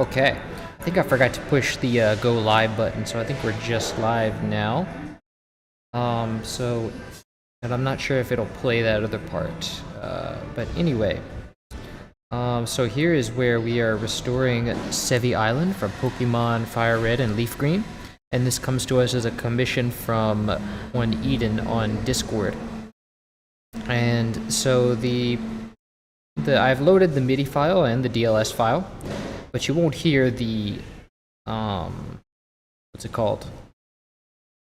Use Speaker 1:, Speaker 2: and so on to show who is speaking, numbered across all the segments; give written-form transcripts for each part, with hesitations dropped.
Speaker 1: Okay, I think I forgot to push the go live button, so I think we're just live now. And I'm not sure if it'll play that other part, but anyway. So here is where we are restoring Sevii Island from Pokémon FireRed and LeafGreen, and this comes to us as a commission from one Eden on Discord. And so I've loaded the MIDI file and the DLS file, but you won't hear the what's it called?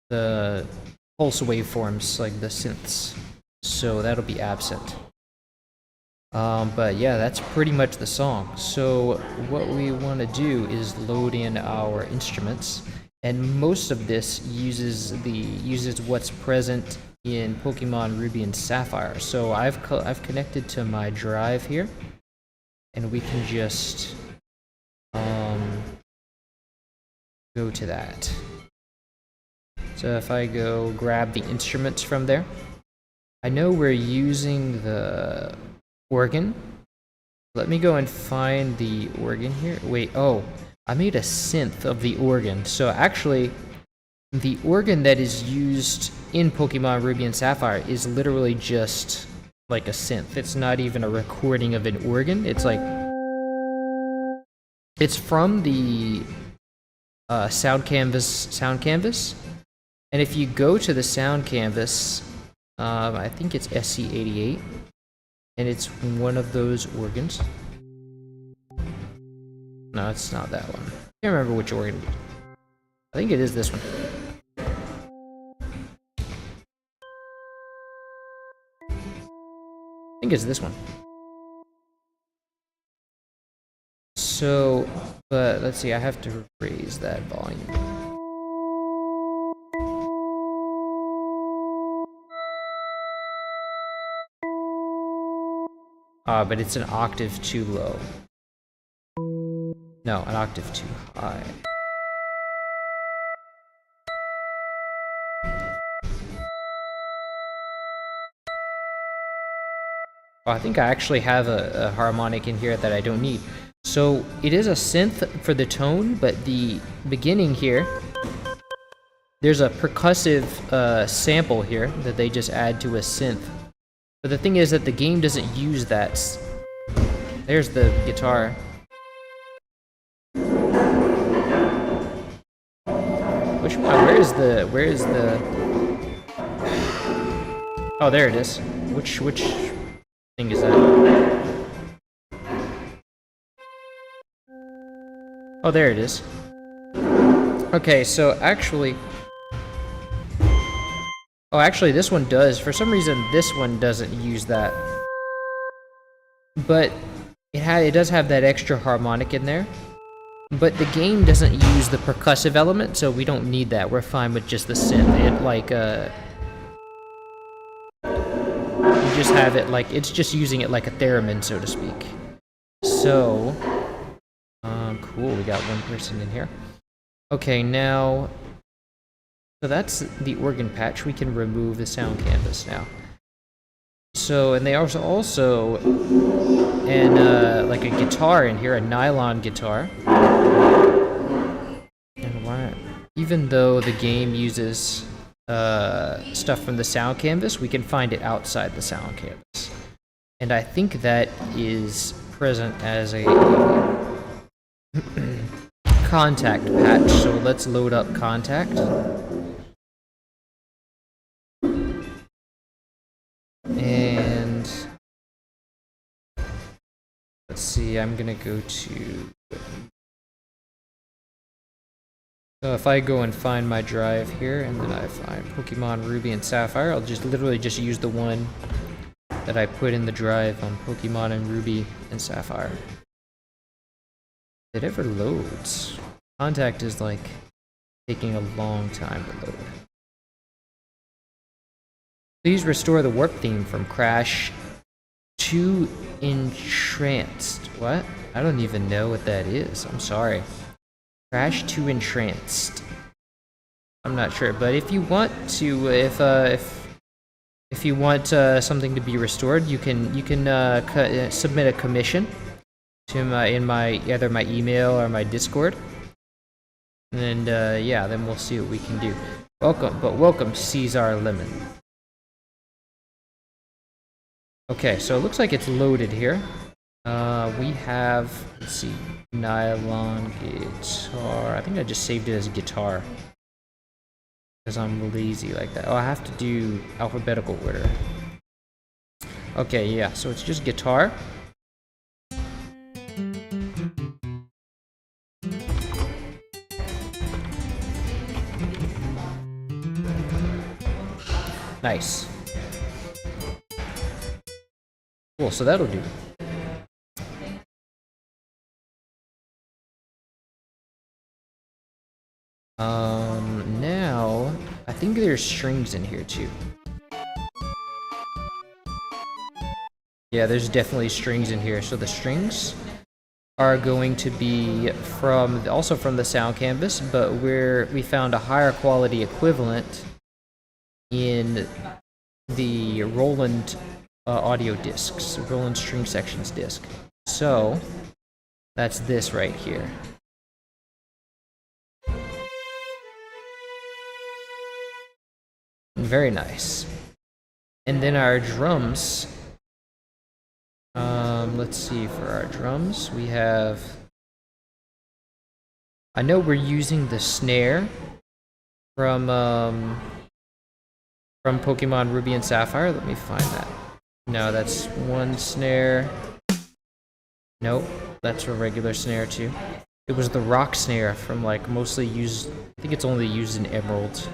Speaker 1: The pulse waveforms, like the synths. So that'll be absent. But yeah, that's pretty much the song. So what we want to do is load in our instruments, and most of this uses what's present in Pokemon Ruby and Sapphire. So I've connected to my drive here, and we can just go to that. So if I go grab the instruments from there, I know we're using the organ. Let me go and find the organ here. Wait, oh, I made a synth of the organ. So actually, the organ that is used in Pokemon Ruby and Sapphire is literally just like a synth. It's not even a recording of an organ. It's like, it's from the sound canvas. And if you go to the sound canvas, I think it's SC88, and it's one of those organs. No, it's not that one. I can't remember which organ. I think it is this one. I think it's this one. So, but let's see, I have to raise that volume. But it's an octave too low. No, an octave too high. Oh, I think I actually have a harmonic in here that I don't need. So it is a synth for the tone, but the beginning here, there's a percussive sample here that they just add to a synth. But the thing is that the game doesn't use that. There's the guitar. Which one? Where is the... Oh, there it is. Which thing is that? Oh, there it is. Okay, so actually... Oh, actually, this one does. For some reason, this one doesn't use that. But it does have that extra harmonic in there. But the game doesn't use the percussive element, so we don't need that. We're fine with just the synth. It like you just have it like it's just using it like a theremin, so to speak. So, cool. We got one person in here. Okay, now. So that's the organ patch. We can remove the sound canvas now. So, and they also like a guitar in here, a nylon guitar. And why? Even though the game uses stuff from the sound canvas, we can find it outside the sound canvas. And I think that is present as a contact patch. So let's load up contact. And let's see, I'm gonna go to... So if I go and find my drive here, and then I find Pokemon Ruby and Sapphire, I'll just literally just use the one that I put in the drive on Pokemon and Ruby and Sapphire. It ever loads. Contact is like taking a long time to load. Please restore the warp theme from Crash to Entranced. What? I don't even know what that is. I'm sorry. Crash to Entranced. I'm not sure, but if you want to, if you want something to be restored, you can submit a commission to my either my email or my Discord. And yeah, then we'll see what we can do. Welcome Caesar Lemon. Okay, so it looks like it's loaded here. We have, let's see, nylon guitar. I think I just saved it as guitar because I'm lazy like that. Oh, I have to do alphabetical order. Okay, yeah, so it's just guitar. Nice. Cool, so that'll do. Now, I think there's strings in here too. Yeah, there's definitely strings in here. So the strings are going to be also from the sound canvas, but we found a higher quality equivalent in the Roland audio discs, Roland string sections disc. So that's this right here. Very nice. And then our drums, let's see, for our drums we have, I know we're using the snare from Pokemon Ruby and Sapphire. Let me find that. No, that's one snare. Nope, that's a regular snare too. It was the rock snare from like mostly used, I think it's only used in Emerald.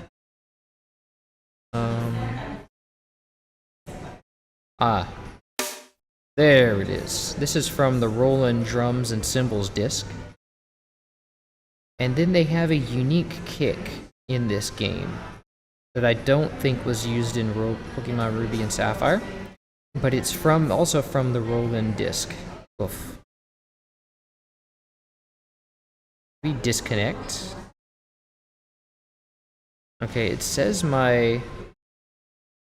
Speaker 1: There it is. This is from the Roland Drums and Cymbals disc. And then they have a unique kick in this game that I don't think was used in Pokemon Ruby and Sapphire, but it's also from the Roland disc. Oof. We disconnect. Okay, it says my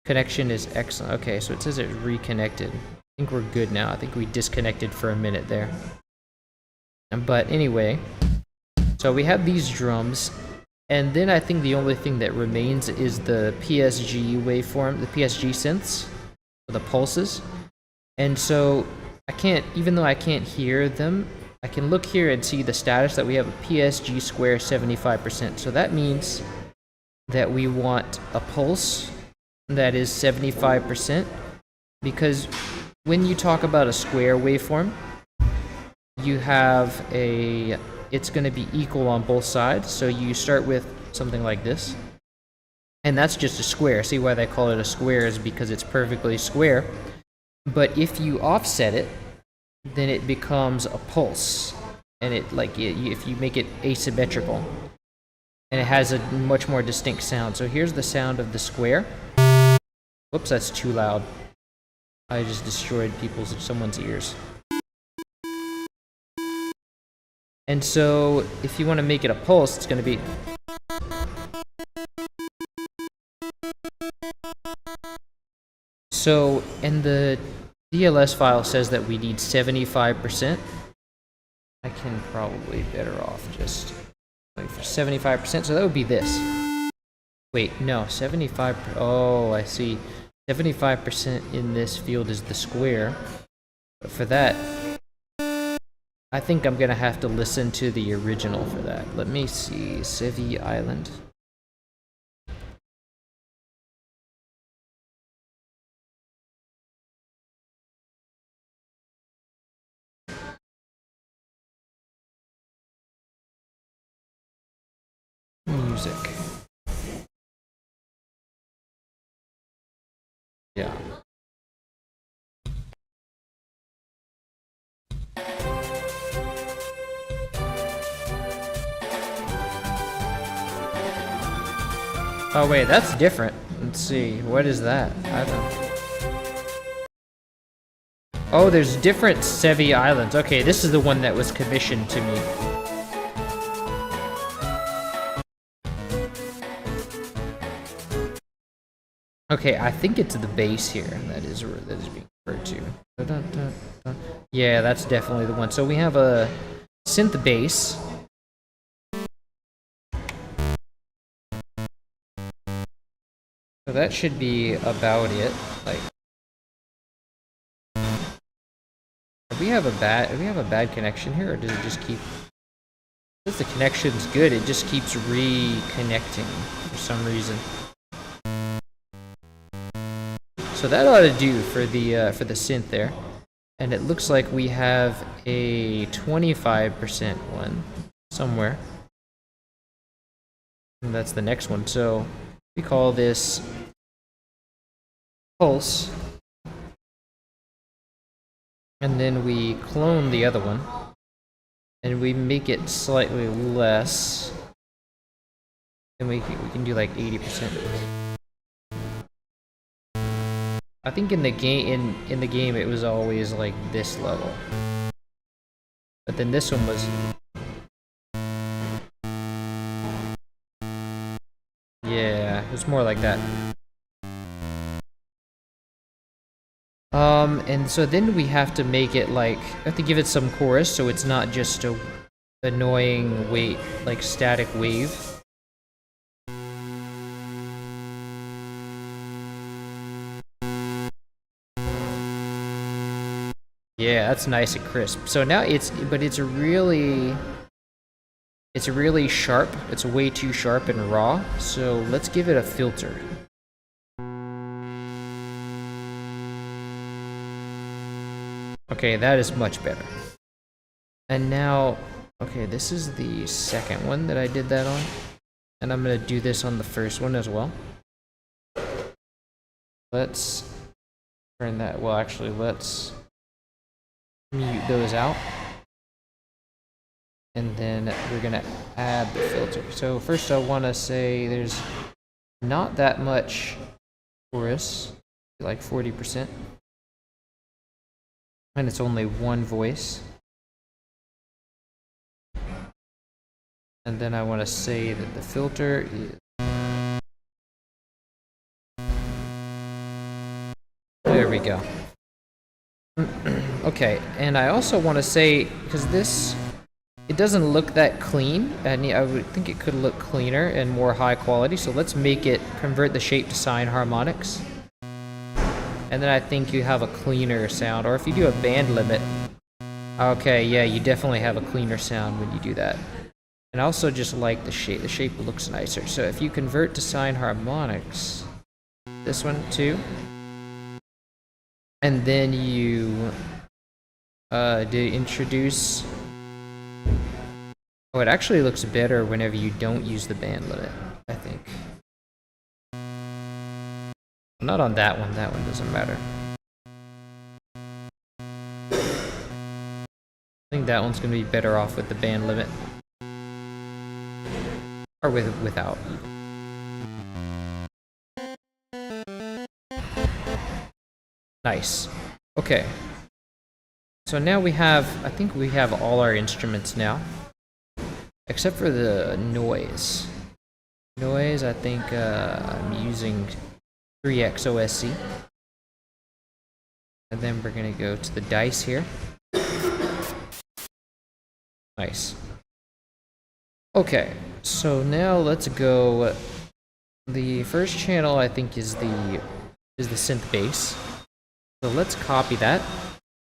Speaker 1: connection is excellent. Okay, so it says it's reconnected. I think we're good now. I think we disconnected for a minute there. But anyway, so we have these drums, and then I think the only thing that remains is the PSG waveform, the PSG synths, the pulses. And so I can't, even though I can't hear them, I can look here and see the status that we have a PSG square 75%. So that means that we want a pulse that is 75%, because when you talk about a square waveform, you have it's going to be equal on both sides. So you start with something like this, and that's just a square. See why they call it a square is because it's perfectly square. But if you offset it, then it becomes a pulse, and if you make it asymmetrical, and it has a much more distinct sound. So here's the sound of the square. Whoops, that's too loud. I just destroyed someone's ears. And so if you want to make it a pulse, it's going to be. So, and the DLS file says that we need 75%. I can probably better off just wait for 75%. So that would be this. Wait, no, 75. Oh, I see. 75% in this field is the square. But for that, I think I'm going to have to listen to the original for that. Let me see. Sevii Island. Music. Yeah. Oh wait, that's different. Let's see. What is that? I don't. Oh, there's different Sevii Islands. Okay, this is the one that was commissioned to me. Okay, I think it's the bass here that is being referred to. Yeah, that's definitely the one. So we have a synth bass. So that should be about it. Like, do we have a bad connection here, or does it just keep? If the connection's good, it just keeps reconnecting for some reason. So that ought to do for the synth there. And it looks like we have a 25% one somewhere. And that's the next one. So we call this pulse. And then we clone the other one. And we make it slightly less. And we can do like 80%. I think in the game it was always like this level. But then this one was, yeah, it was more like that. And so then we have to make it like, I have to give it some chorus so it's not just a annoying like static wave. Yeah, that's nice and crisp. So now it's really sharp. It's way too sharp and raw. So let's give it a filter. Okay, that is much better. And now, okay, this is the second one that I did that on. And I'm gonna do this on the first one as well. Let's turn that, well actually let's mute those out. And then we're gonna add the filter. So first I wanna say there's not that much chorus, like 40%. And it's only one voice. And then I want to say that the filter is... There we go. Okay, and I also want to say, because this, it doesn't look that clean, and I would think it could look cleaner and more high quality, so let's make it, convert the shape to sine harmonics. And then I think you have a cleaner sound, or if you do a band limit, okay, yeah, you definitely have a cleaner sound when you do that. And I also just like the shape looks nicer. So if you convert to sine harmonics, this one too, and then you introduce, oh, it actually looks better whenever you don't use the band limit, I think. Not on that one doesn't matter. I think that one's gonna be better off with the band limit. Or without. Nice. Okay. So now we have, I think we have all our instruments now. Except for the noise. Noise, I think I'm using 3XOSC. And then we're gonna go to the dice here. Nice. Okay, so now let's go. The first channel I think is the synth bass. So let's copy that,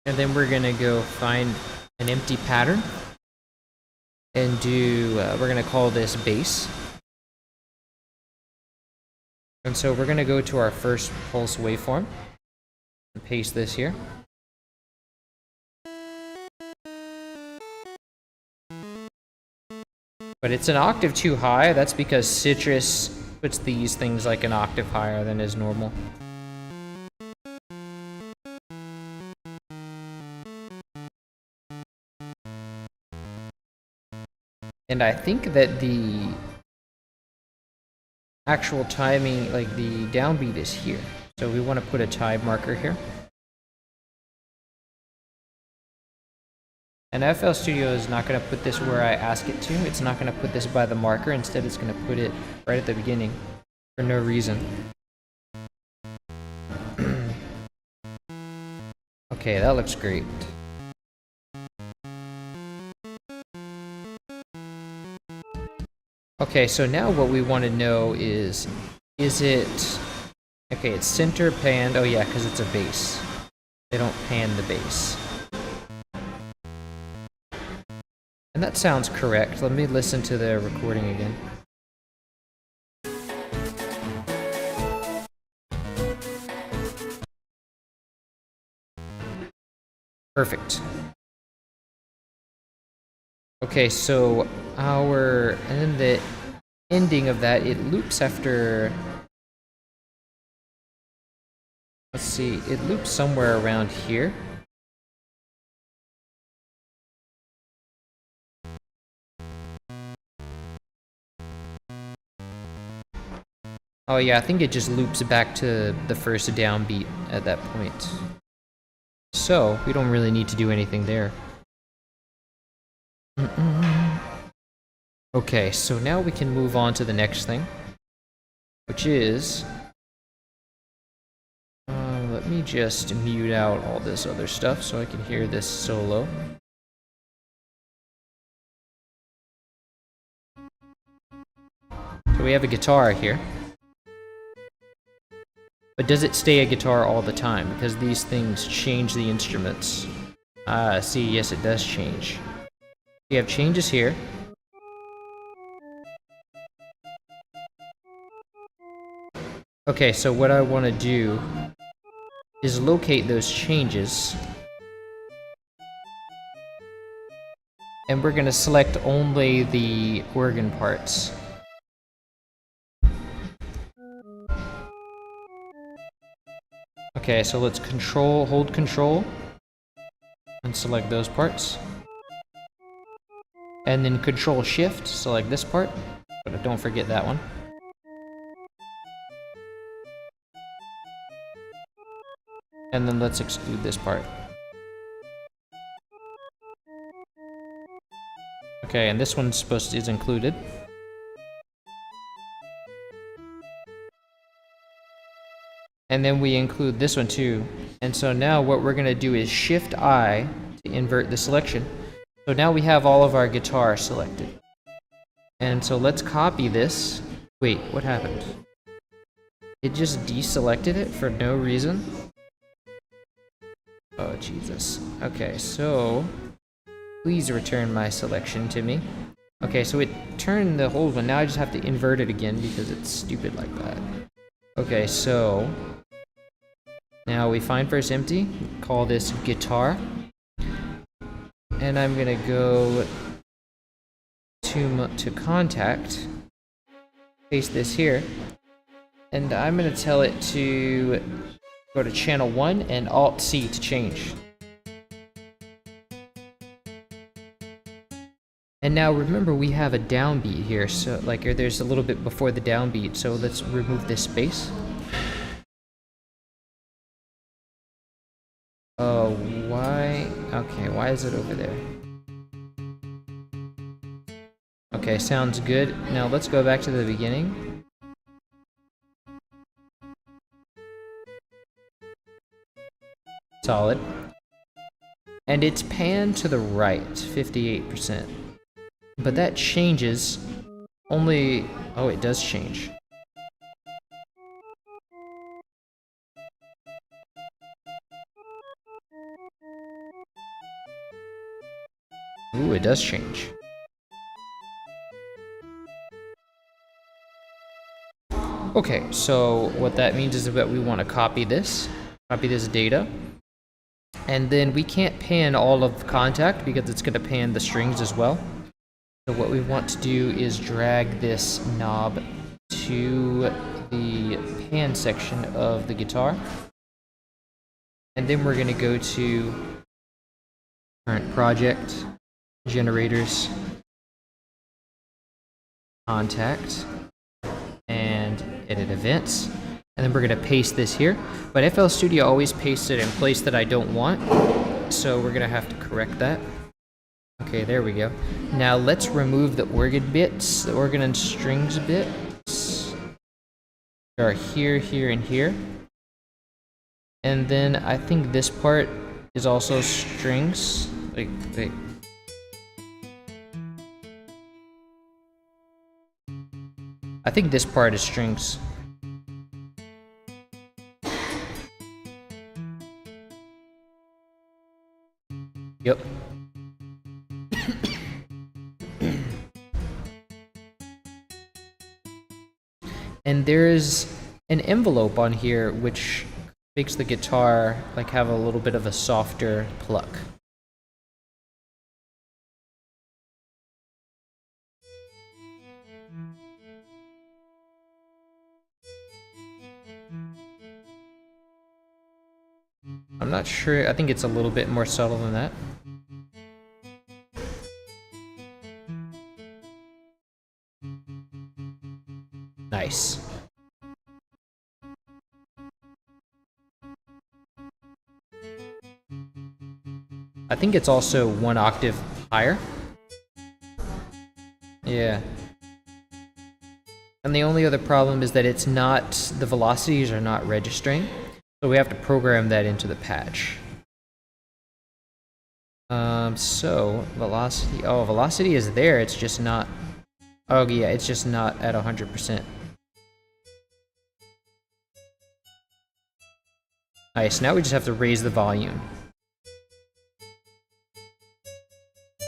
Speaker 1: and then we're gonna go find an empty pattern and do. We're gonna call this bass. And so we're gonna go to our first pulse waveform and paste this here. But it's an octave too high. That's because Citrus puts these things like an octave higher than is normal. And I think that the actual timing, like the downbeat, is here. So we want to put a time marker here. And FL Studio is not going to put this where I ask it to. It's not going to put this by the marker. Instead, it's going to put it right at the beginning for no reason. Okay, that looks great. Okay, so now what we want to know is it... Okay, it's center panned. Oh yeah, because it's a bass. They don't pan the bass. And that sounds correct. Let me listen to the recording again. Perfect. Okay, so and then the ending of that, it loops after, let's see, it loops somewhere around here. Oh yeah, I think it just loops back to the first downbeat at that point. So, we don't really need to do anything there. Okay, so now we can move on to the next thing, which is... let me just mute out all this other stuff so I can hear this solo. So we have a guitar here. But does it stay a guitar all the time? Because these things change the instruments. See, yes it does change. We have changes here. Okay, so what I want to do is locate those changes. And we're going to select only the organ parts. Okay, so let's hold control, and select those parts. And then control shift, select this part, but don't forget that one. And then let's exclude this part. Okay, and this one is included. And then we include this one too. And so now what we're gonna do is Shift I to invert the selection. So now we have all of our guitar selected. And so let's copy this. Wait, what happened? It just deselected it for no reason? Oh, Jesus. Okay, so please return my selection to me. Okay, so it turned the whole one. Now I just have to invert it again because it's stupid like that. Okay, so now we find first empty, call this guitar. And I'm gonna go to contact, paste this here, and I'm gonna tell it to go to channel 1 and Alt-C to change. And now remember we have a downbeat here, so like there's a little bit before the downbeat, so let's remove this space. Oh, why? Okay, why is it over there? Okay, sounds good. Now let's go back to the beginning. Solid. And it's panned to the right, 58%. But that changes only... Oh, it does change. Ooh, it does change. Okay, so what that means is that we want to copy this data. And then we can't pan all of contact because it's going to pan the strings as well. So what we want to do is drag this knob to the pan section of the guitar. And then we're going to go to current project, generators, contact, and edit events. And then we're going to paste this here. But FL Studio always pastes it in place that I don't want. So we're going to have to correct that. Okay, there we go. Now let's remove the organ bits, the organ and strings bits. They are here, here, and here. And then I think this part is also strings. Wait. I think this part is strings. Yep. And there's an envelope on here which makes the guitar like have a little bit of a softer pluck. I'm not sure, I think it's a little bit more subtle than that. Nice. I think it's also 1 octave higher. Yeah. And the only other problem is that it's not, the velocities are not registering. So we have to program that into the patch. So velocity, oh, velocity is there, it's just not, oh yeah, it's just not at 100%. Nice, now we just have to raise the volume.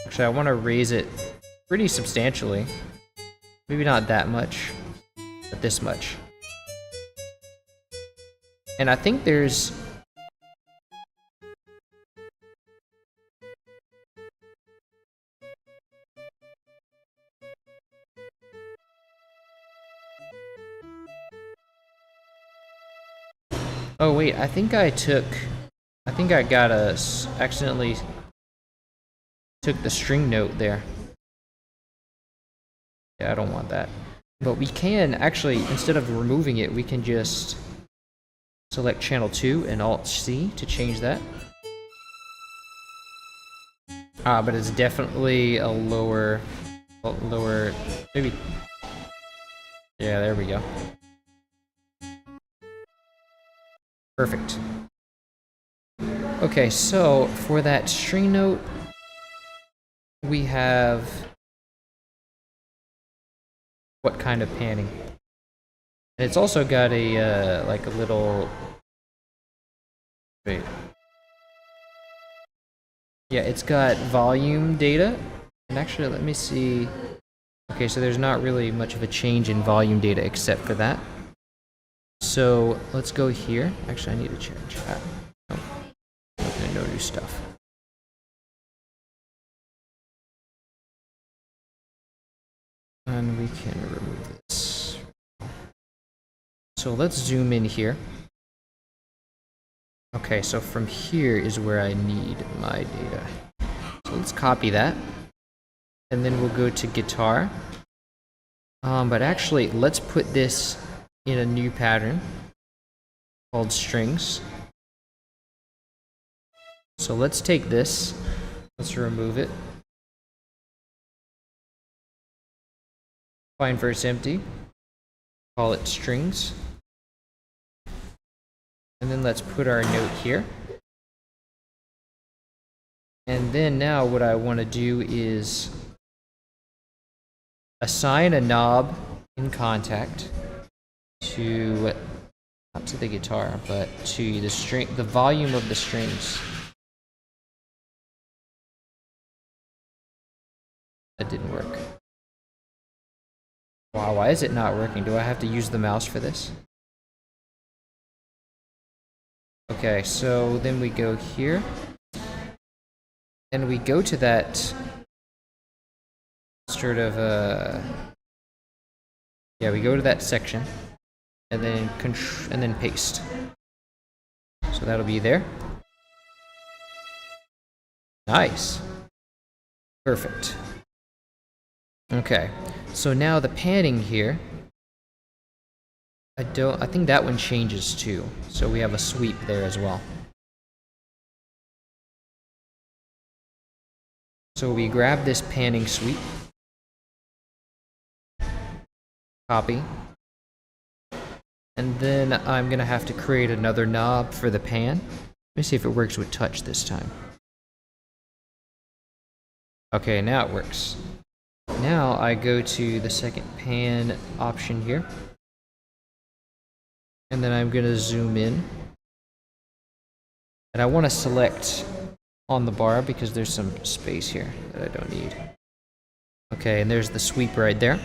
Speaker 1: Actually, I want to raise it pretty substantially. Maybe not that much, but this much. And I think there's... Oh wait, I think I got accidentally took the string note there. Yeah, I don't want that. But we can actually, instead of removing it, we can just select channel 2 and Alt-C to change that. But it's definitely a lower, maybe. Yeah, there we go. Perfect. Okay, so for that string note, we have what kind of panning? And it's also got a like a little. Wait. Yeah, it's got volume data, and actually, let me see. Okay, so there's not really much of a change in volume data except for that. So let's go here. Actually, I need to change that. Oh, okay, no new stuff. And we can remove this. So let's zoom in here. Okay, so from here is where I need my data. So let's copy that. And then we'll go to guitar. But actually, let's put this in a new pattern called strings. So let's take this, let's remove it. Find verse empty, call it strings. And then let's put our note here. And then now what I want to do is assign a knob in contact to, not to the guitar, but to the string, the volume of the strings. That didn't work. Wow, why is it not working? Do I have to use the mouse for this? Okay, so then we go here. And we go to that sort of, yeah, we go to that section. And then paste. So that'll be there. Nice. Perfect. Okay. So now the panning here. I think that one changes too. So we have a sweep there as well. So we grab this panning sweep. Copy. And then I'm going to have to create another knob for the pan. Let me see if it works with touch this time. Okay, now it works. Now I go to the second pan option here. And then I'm going to zoom in. And I want to select on the bar because there's some space here that I don't need. Okay, and there's the sweep right there.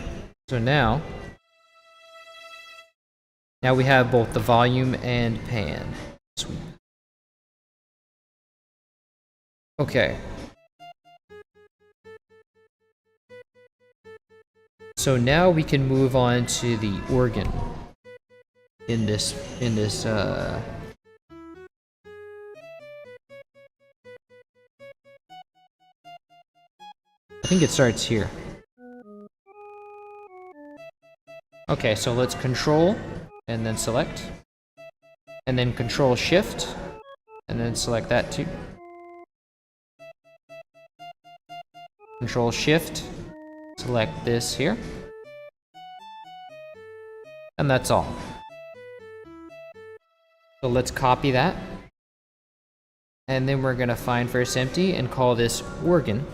Speaker 1: So now we have both the volume and pan sweep. Okay. So now we can move on to the organ in this I think it starts here. Okay, so let's control and then select. And then control shift and then select that too. Control shift, select this here. And that's all. So let's copy that. And then we're gonna find first empty and call this organ.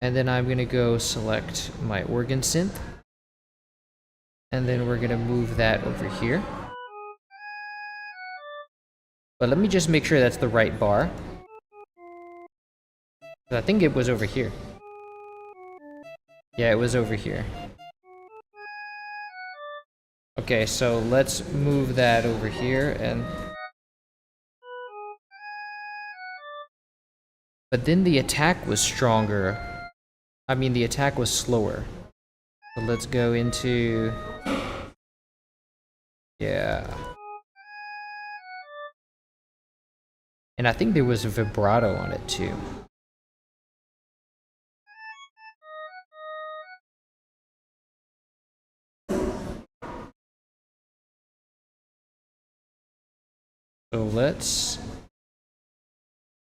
Speaker 1: And then I'm gonna go select my organ synth. And then we're gonna move that over here. But let me just make sure that's the right bar. I think it was over here. Yeah, it was over here. Okay, so let's move that over here and... But then the attack was stronger. I mean, the attack was slower. So let's go into... Yeah. And I think there was a vibrato on it too. So let's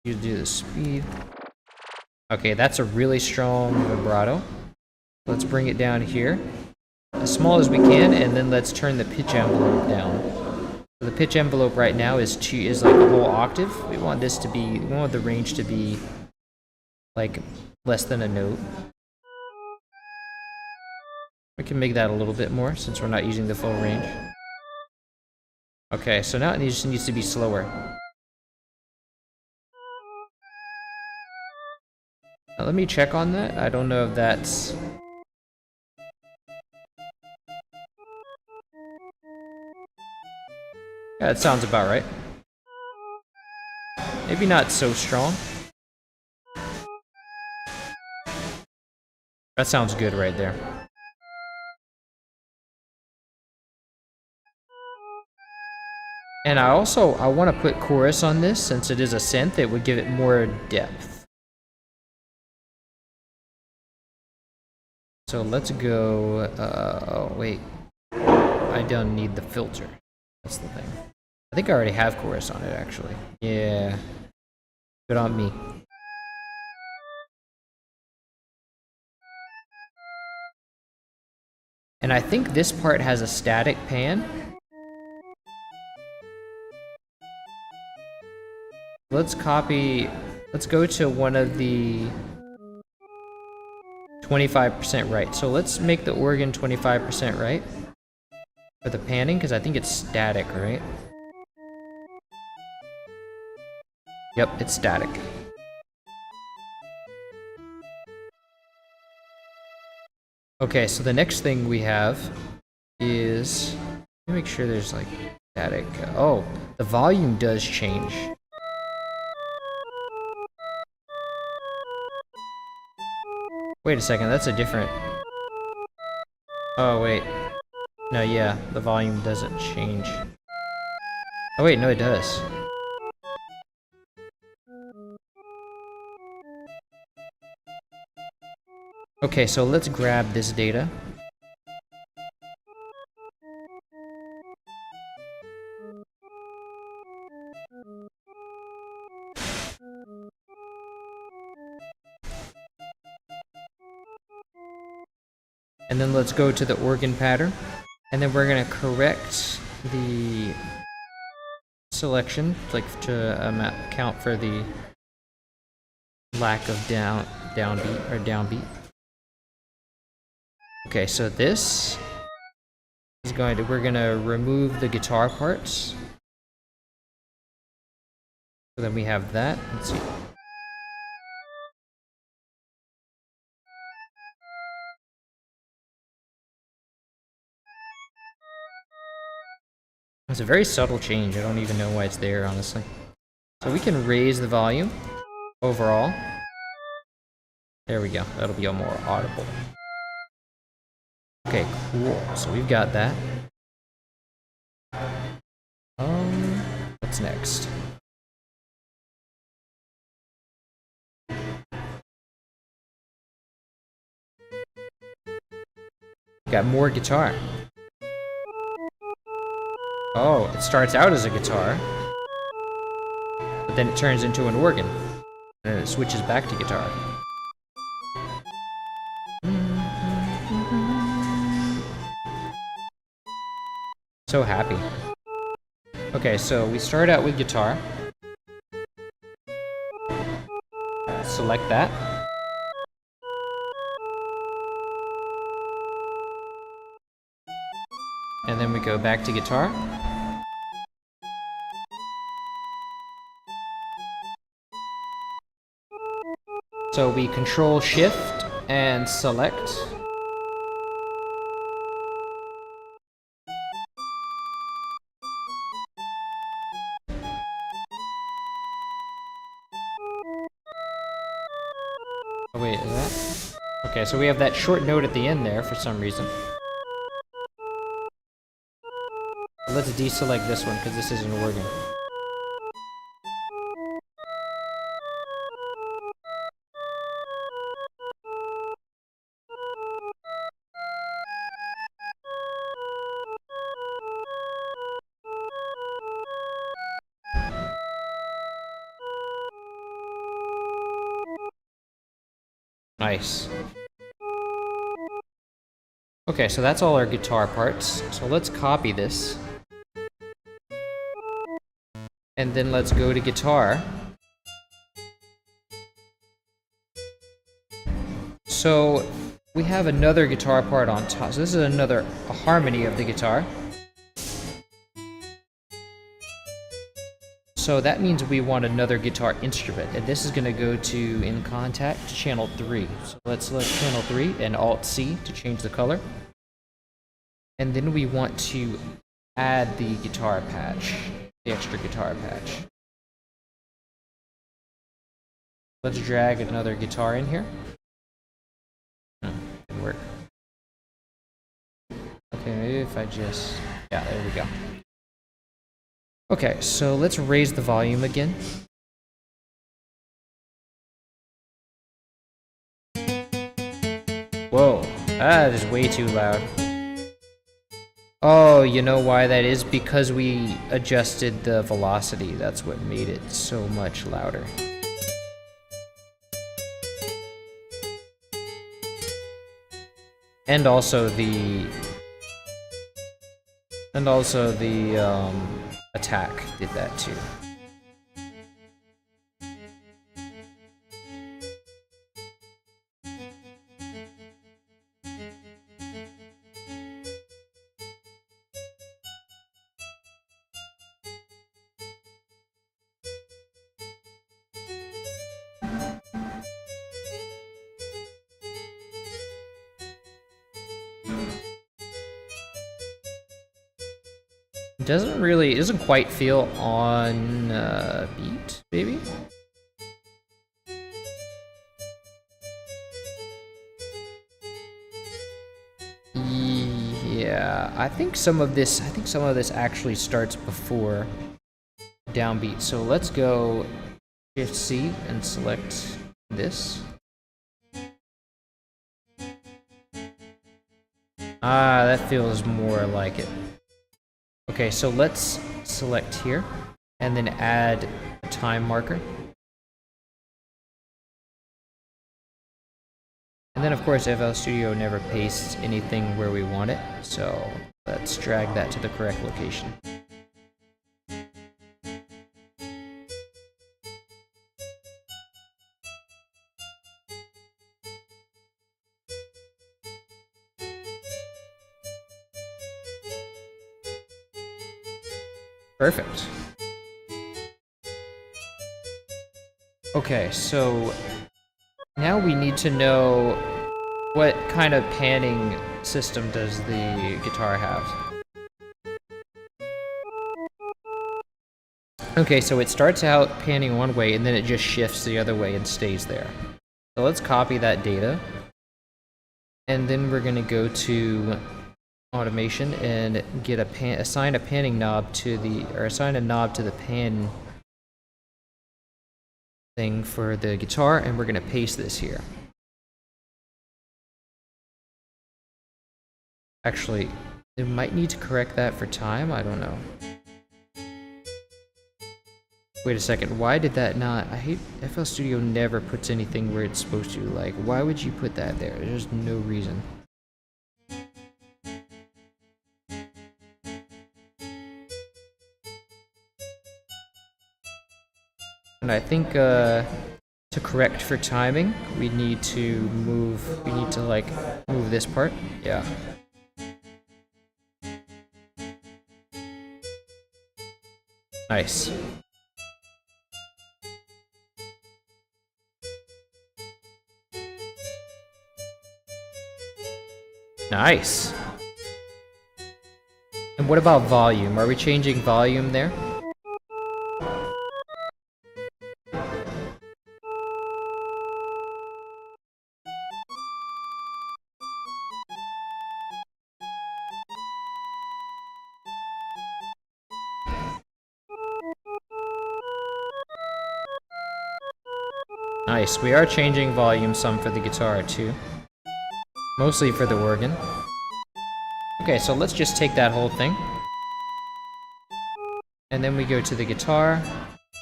Speaker 1: do the speed. Okay, that's a really strong vibrato. Let's bring it down here, as small as we can, and then let's turn the pitch envelope down. So the pitch envelope right now is like a whole octave. We want this to be, we want the range to be like less than a note. We can make that a little bit more since we're not using the full range. Okay, so now it just needs to be slower. Now let me check on that. I don't know if that's... Yeah, that sounds about right. Maybe not so strong. That sounds good right there. And I want to put chorus on this since it is a synth. It would give it more depth. So let's go, oh wait, I don't need the filter. That's the thing. I think I already have chorus on it actually. Yeah, good on me. And I think this part has a static pan. Let's go to one of the 25% right. So let's make the organ 25% right for the panning, because I think it's static, right? Yep, it's static. Okay, so the next thing we have is, let me make sure there's like static. Oh, the volume does change. Wait a second, that's a different... Oh, wait. No, yeah, the volume doesn't change. Oh, wait, no, it does. Okay, so let's grab this data. And then let's go to the organ pattern, and then we're gonna correct the selection, like to account for the lack of downbeat. Okay, so this is we're gonna remove the guitar parts. So then we have that. Let's see. It's a very subtle change. I don't even know why it's there, honestly. So we can raise the volume overall. There we go. That'll be a more audible. Okay, cool. So we've got that. What's next? Got more guitar. Oh, it starts out as a guitar, but then it turns into an organ, and then it switches back to guitar. So happy. Okay, so we start out with guitar. Select that. And then we go back to guitar. So we control shift and select. Oh wait, is that? Okay, so we have that short note at the end there for some reason. Let's deselect this one because this isn't working. Nice. Okay, so that's all our guitar parts. So let's copy this. And then let's go to guitar. So we have another guitar part on top. So this is a harmony of the guitar. So that means we want another guitar instrument, and this is going to go to in contact to channel 3. So let's select channel 3 and Alt-C to change the color. And then we want to add the guitar patch, the extra guitar patch. Let's drag another guitar in here. Didn't work. Okay, maybe if I just... yeah, there we go. Okay, so let's raise the volume again. Whoa, that is way too loud. Oh, you know why that is? Because we adjusted the velocity. That's what made it so much louder. And also the attack did that too. It doesn't quite feel on beat, maybe? Yeah, I think some of this actually starts before downbeat. So let's go Shift C and select this. Ah, that feels more like it. Okay, so let's select here and then add a time marker. And then of course FL Studio never pastes anything where we want it, so let's drag that to the correct location. Perfect. Okay, so now we need to know what kind of panning system does the guitar have. Okay, so it starts out panning one way and then it just shifts the other way and stays there. So let's copy that data. And then we're going to go to automation and get assign a panning knob to assign a knob to the pan thing for the guitar, and we're going to paste this here. Actually, it might need to correct that for time, I don't know. Wait a second, why did that not? I hate FL Studio never puts anything where it's supposed to. Like, why would you put that there? There's no reason. And I think to correct for timing, we need to move this part. Yeah. Nice. Nice. And what about volume? Are we changing volume there? Nice, we are changing volume some for the guitar too. Mostly for the organ. Okay, so let's just take that whole thing. And then we go to the guitar,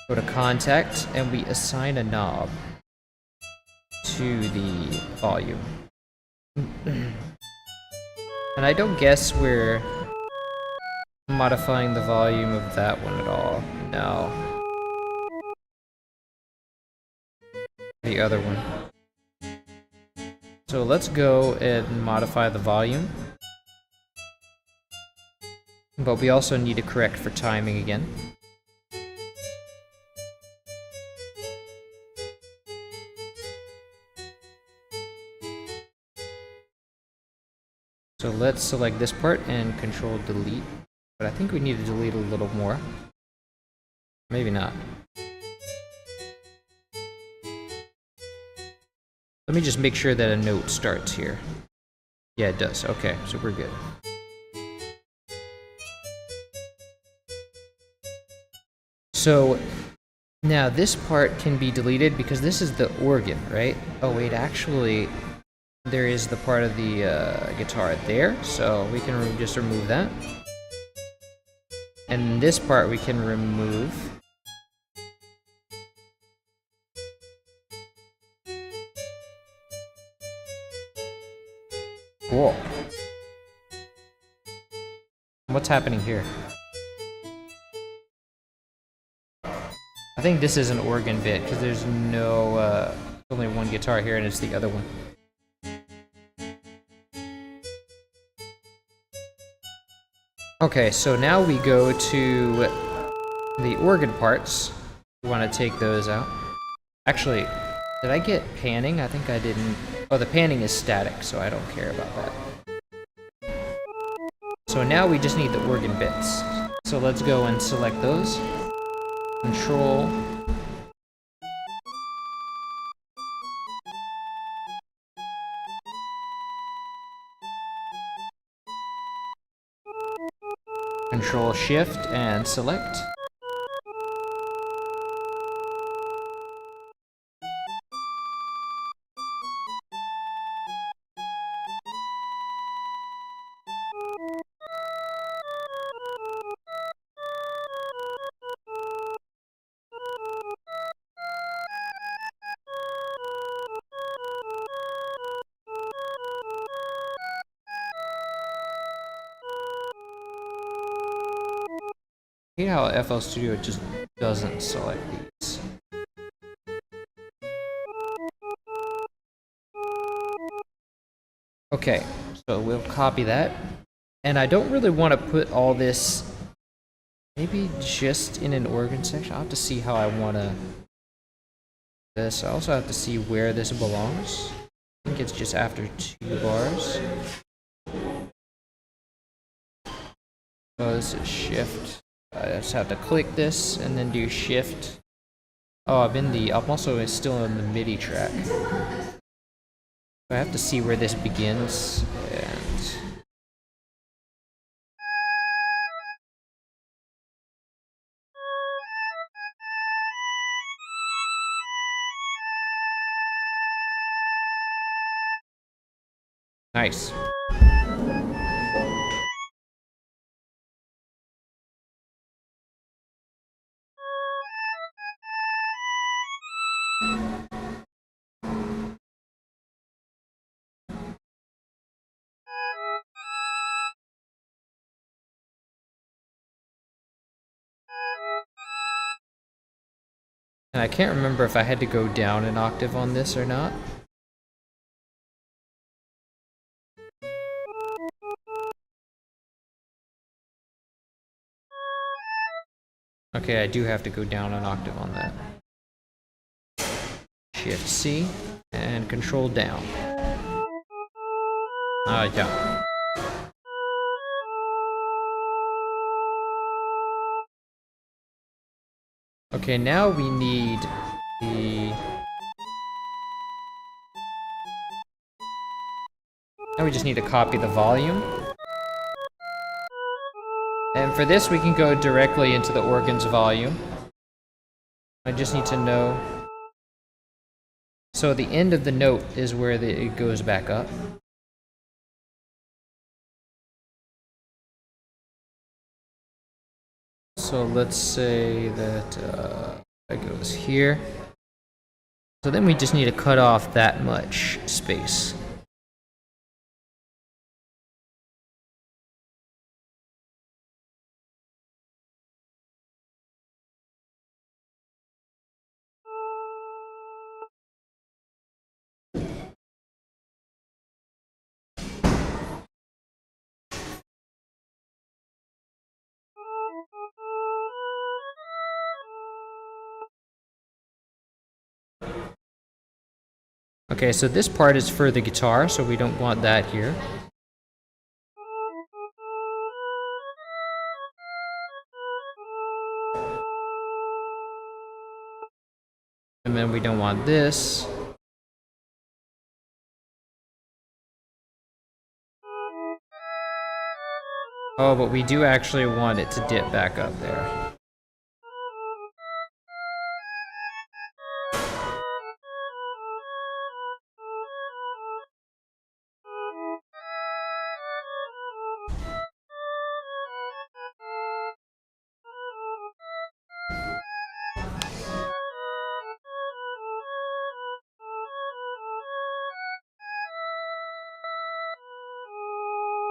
Speaker 1: go to contact, and we assign a knob to the volume. And I don't guess we're modifying the volume of that one at all. No. The other one. So let's go and modify the volume. But we also need to correct for timing again. So let's select this part and control delete. But I think we need to delete a little more. Maybe not. Let me just make sure that a note starts here. Yeah, it does. Okay, so we're good. So now this part can be deleted because this is the organ, right? Oh wait, actually there is the part of the guitar there, so we can just remove that. And this part we can remove. Cool. What's happening here? I think this is an organ bit because there's no only one guitar here and it's the other one. Okay, so now we go to the organ parts. We want to take those out. Actually, did I get panning? I think I didn't. Oh, the panning is static, so I don't care about that. So now we just need the organ bits. So let's go and select those. Control. Control Shift and select. I hate how FL Studio just doesn't select these. Okay, so we'll copy that. And I don't really want to put all this Maybe just in an organ section. I'll have to see how I want to this. I also have to see where this belongs. I think it's just after 2 bars. Oh, this is shift. I just have to click this and then do shift. Oh, I'm also still in the MIDI track. I have to see where this begins and nice. And I can't remember if I had to go down an octave on this or not. Okay, I do have to go down an octave on that. Shift C and Control down. Yeah. Okay, now we need the... Now we just need to copy the volume. And for this, we can go directly into the organ's volume. I just need to know... So the end of the note is where it goes back up. So let's say that that goes here. So then we just need to cut off that much space. Okay, so this part is for the guitar, so we don't want that here. And then we don't want this. Oh, but we do actually want it to dip back up there.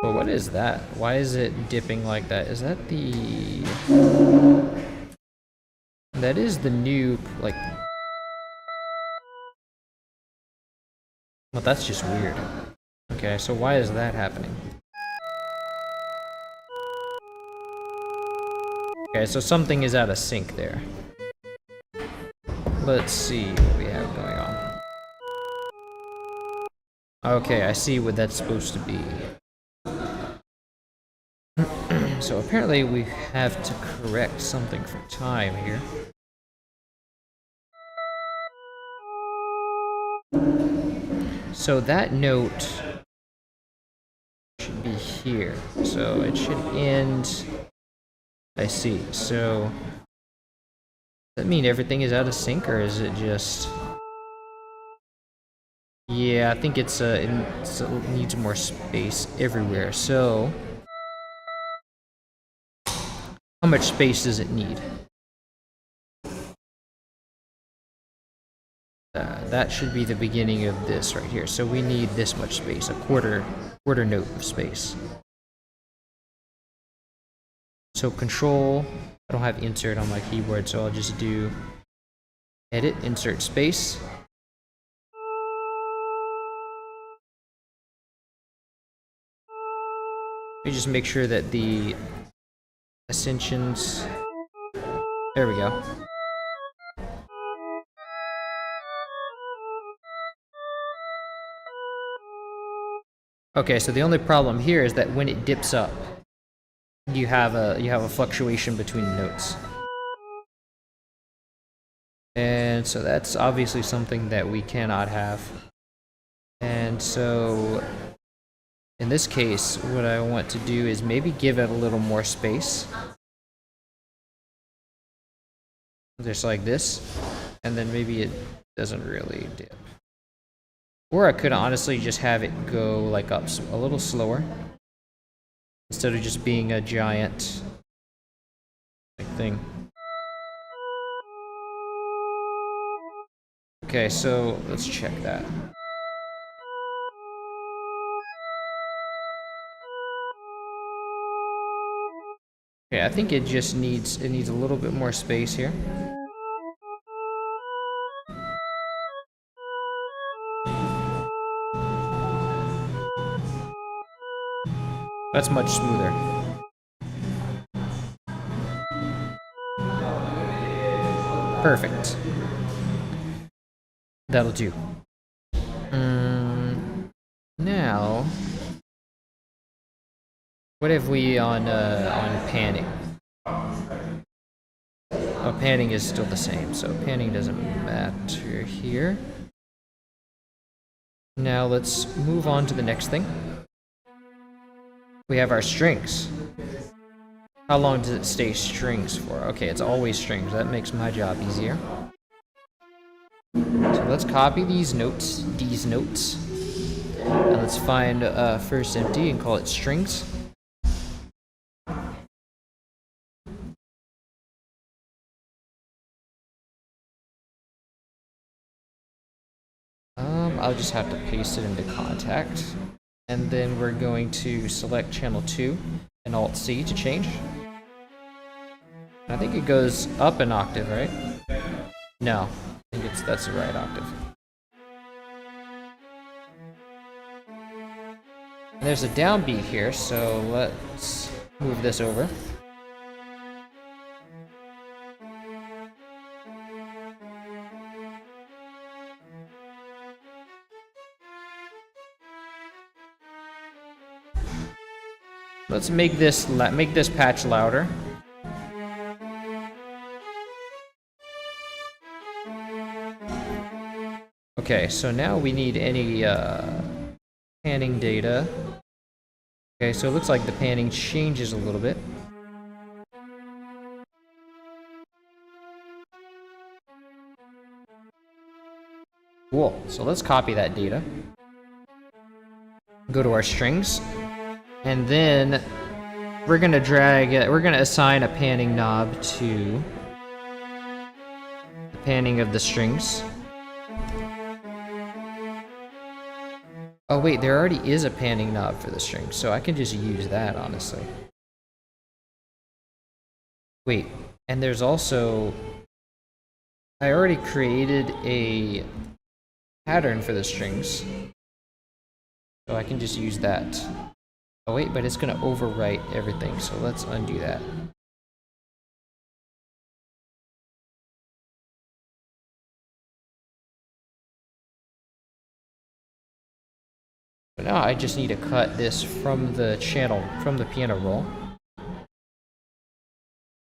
Speaker 1: But what is that? Why is it dipping like that? Is that the... That is the new, like... Well, that's just weird. Okay, so why is that happening? Okay, so something is out of sync there. Let's see what we have going on. Okay, I see what that's supposed to be. So apparently we have to correct something for time here. So that note should be here. So it should end... I see. So does that mean everything is out of sync, or is it just... Yeah, I think it needs more space everywhere. So how much space does it need? That should be the beginning of this right here. So we need this much space, a quarter note of space. So Control, I don't have insert on my keyboard, so I'll just do edit, insert space. Let me just make sure that ascensions. There we go. Okay, so the only problem here is that when it dips up, you have a fluctuation between notes. And so that's obviously something that we cannot have. And so in this case, what I want to do is maybe give it a little more space. Just like this. And then maybe it doesn't really dip. Or I could honestly just have it go like up a little slower. Instead of just being a giant thing. Okay, so let's check that. Okay, I think it just needs a little bit more space here. That's much smoother. Perfect. That'll do. Now, what have we on panning? Oh, panning is still the same, so panning doesn't matter here. Now let's move on to the next thing. We have our strings. How long does it stay strings for? Okay, it's always strings. That makes my job easier. So let's copy these notes, and let's find first empty and call it strings. I'll just have to paste it into contact. And then we're going to select channel 2 and Alt-C to change. I think it goes up an octave, right? No, I think that's the right octave. And there's a downbeat here, so let's move this over. Let's make this patch louder. Okay, so now we need any panning data. Okay, so it looks like the panning changes a little bit. Cool. So let's copy that data. Go to our strings. And then we're gonna assign a panning knob to the panning of the strings. Oh wait, there already is a panning knob for the strings, so I can just use that, honestly. Wait, and there's also... I already created a pattern for the strings, so I can just use that. Oh wait, but it's gonna overwrite everything, so let's undo that. But now I just need to cut this from the channel, from the piano roll.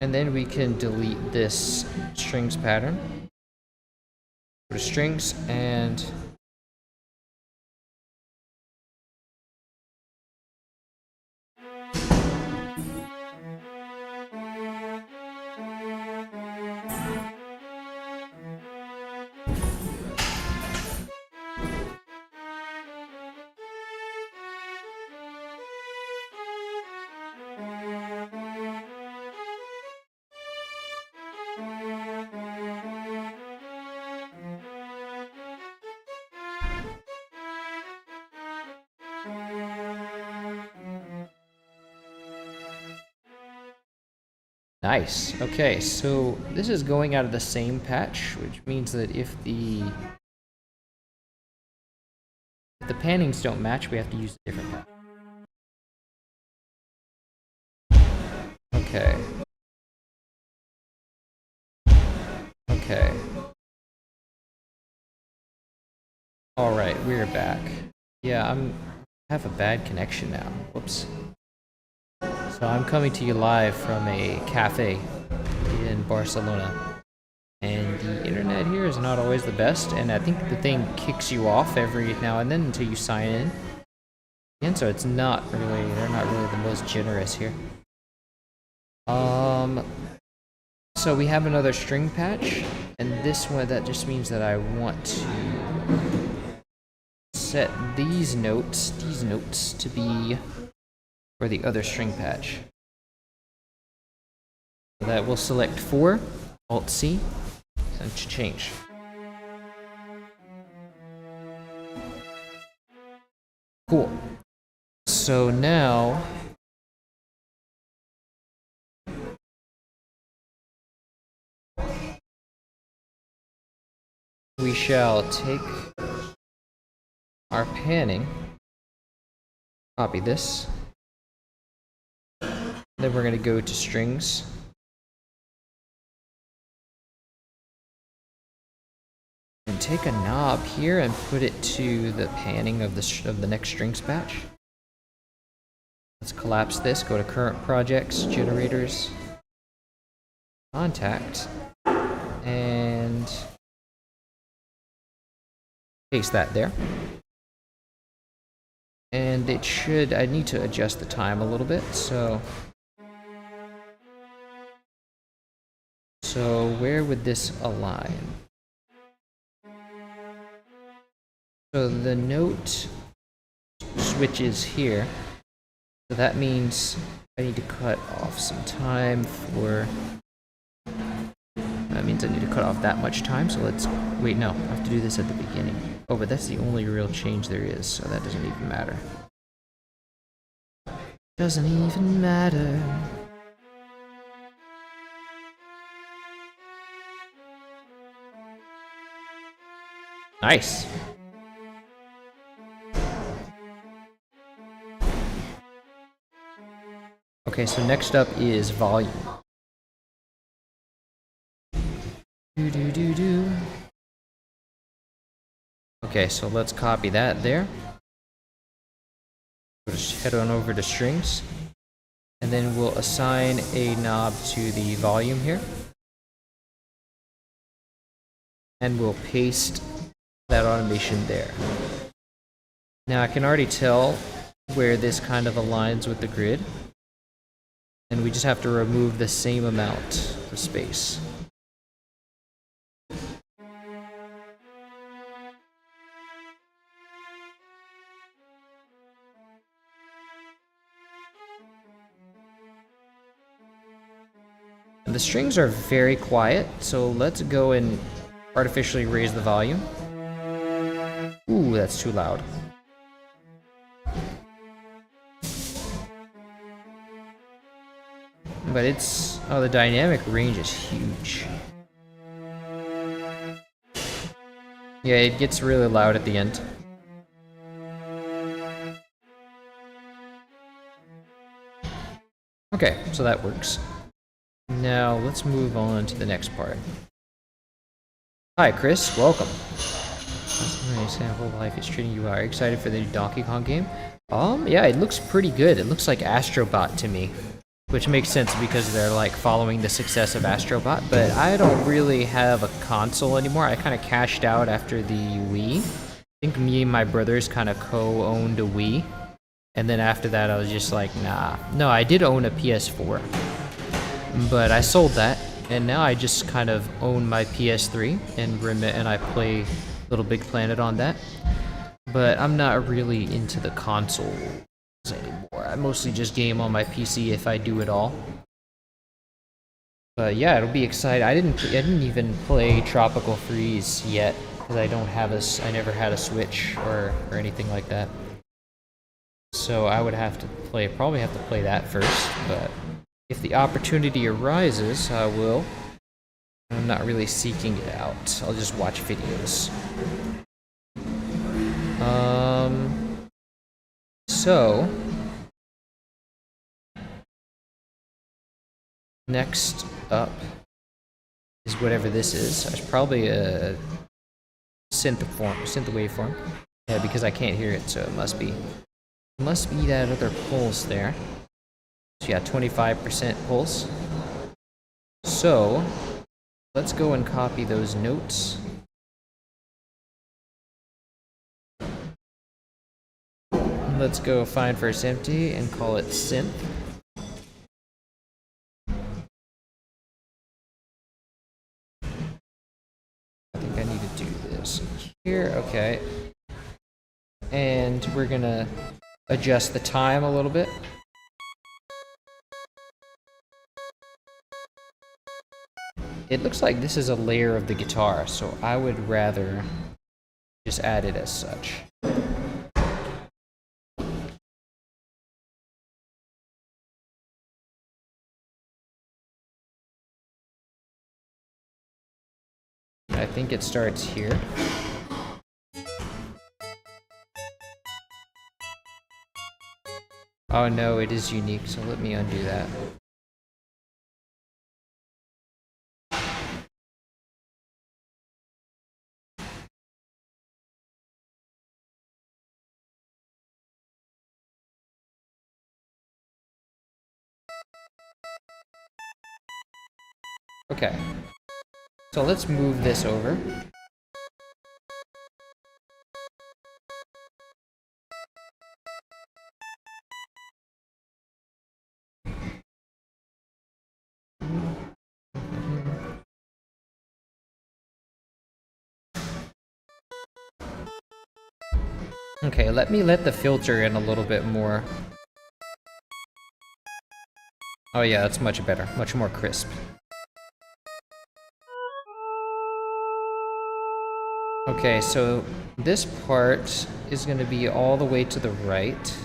Speaker 1: And then we can delete this strings pattern. Go to strings and... Nice. Okay, so this is going out of the same patch, which means that if the pannings don't match, we have to use a different patch. Okay. Okay. Alright, we're back. Yeah, I have a bad connection now. Whoops. So I'm coming to you live from a cafe in Barcelona. And the internet here is not always the best, and I think the thing kicks you off every now and then until you sign in. And so they're not really the most generous here. So we have another string patch, and this one, that just means that I want to set these notes to be for the other string patch. So that will select 4, Alt-C, and change. Cool. So now we shall take our panning, copy this, then we're going to go to strings, and take a knob here and put it to the panning of the next strings patch. Let's collapse this, go to current projects, generators, contact, and paste that there. And it should, I need to adjust the time a little bit, so where would this align? So the note switches here, so that means I need to cut off some time for, that means I need to cut off that much time, so let's, wait, no, I have to do this at the beginning. Oh, but that's the only real change there is, so that doesn't even matter. Doesn't even matter. Nice. Okay, so next up is volume. Okay, so let's copy that there. We'll just head on over to strings, and then we'll assign a knob to the volume here. And we'll paste that automation there. Now I can already tell where this kind of aligns with the grid, and we just have to remove the same amount of space. And the strings are very quiet, so let's go and artificially raise the volume. Ooh, that's too loud. But it's, oh, the dynamic range is huge. Yeah, it gets really loud at the end. Okay, so that works. Now let's move on to the next part. Hi Chris, welcome. That's a nice example of life is treating you. Are you excited for the new Donkey Kong game? Yeah, it looks pretty good. It looks like Astrobot to me, which makes sense because they're like following the success of Astrobot, but I don't really have a console anymore. I kind of cashed out after the Wii. I think me and my brothers kind of co-owned a Wii, and then after that I was just like, nah. No, I did own a PS4, but I sold that, and now I just kind of own my PS3, and I play Little Big Planet on that. But I'm not really into the consoles anymore. I mostly just game on my PC if I do it all. But yeah, it'll be exciting. I didn't even play Tropical Freeze yet because I never had a Switch or anything like that. So I would probably have to play that first, but if the opportunity arises, I will. I'm not really seeking it out. I'll just watch videos. So Next up is whatever this is. It's probably a synth waveform. Yeah, because I can't hear it, so it must be that other pulse there. So yeah, 25% pulse. So let's go and copy those notes. Let's go find first empty and call it synth. I think I need to do this here. Okay. And we're gonna adjust the time a little bit. It looks like this is a layer of the guitar, so I would rather just add it as such. I think it starts here. Oh no, it is unique, so let me undo that. Okay, so let's move this over. Okay, let me let the filter in a little bit more. Oh yeah, that's much better, much more crisp. Okay, so this part is going to be all the way to the right.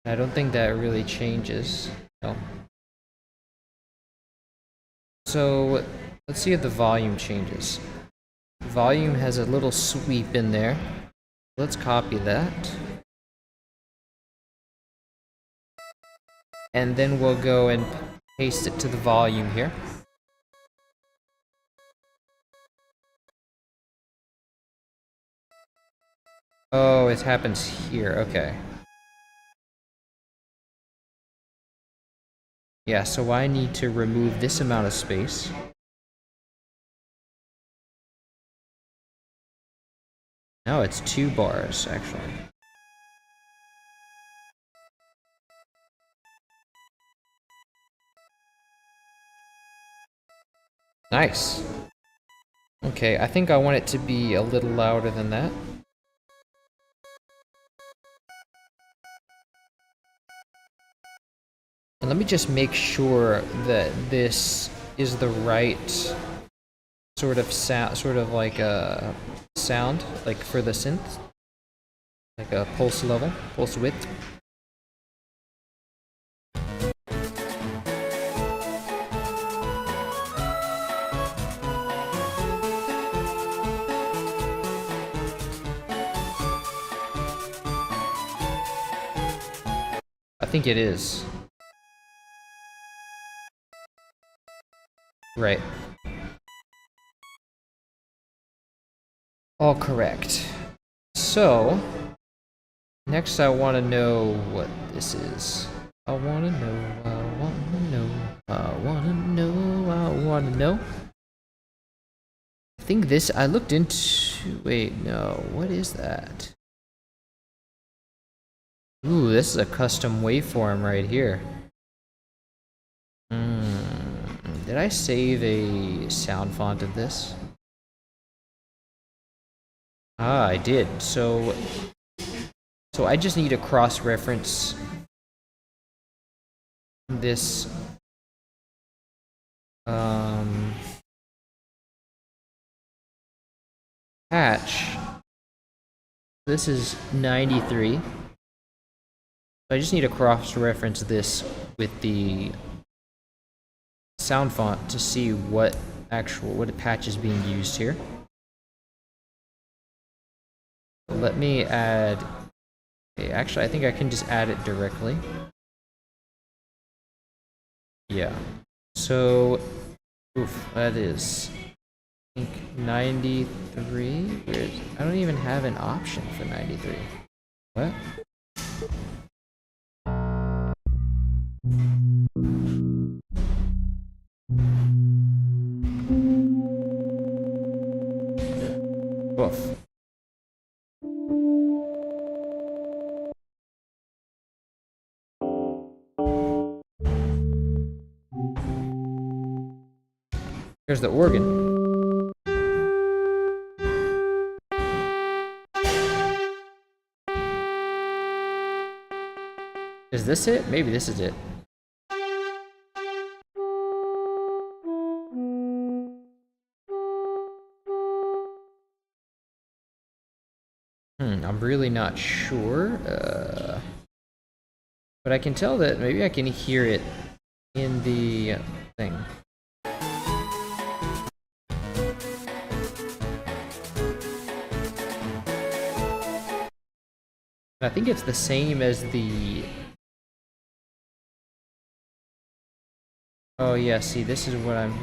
Speaker 1: I don't think that really changes. No. So let's see if the volume changes. Volume has a little sweep in there. Let's copy that. And then we'll go and paste it to the volume here. Oh, it happens here. Okay. Yeah, so I need to remove this amount of space. No, it's 2 bars, actually. Nice. Okay, I think I want it to be a little louder than that. And let me just make sure that this is the right sort of sound, sort of like a sound, like for the synth, like a pulse level, pulse width. I think it is. Right. All correct. So, next I want to know what this is. I want to know, I want to know, I want to know, I want to know. I think this, I looked into, wait, no, what is that? Ooh, this is a custom waveform right here. Did I save a sound font of this? Ah, I did. So I just need to cross-reference this patch. This is 93. So I just need to cross-reference this with the sound font to see what patch is being used here. Let me add. Okay, actually, I think I can just add it directly. Yeah. So, oof, that is, I think 93. Where's, I don't even have an option for 93. What? Oof. Here's the organ. Is this it? Maybe this is it. I'm really not sure. But I can tell that maybe I can hear it in the thing. I think it's the same as the... Oh yeah, see, this is what I'm...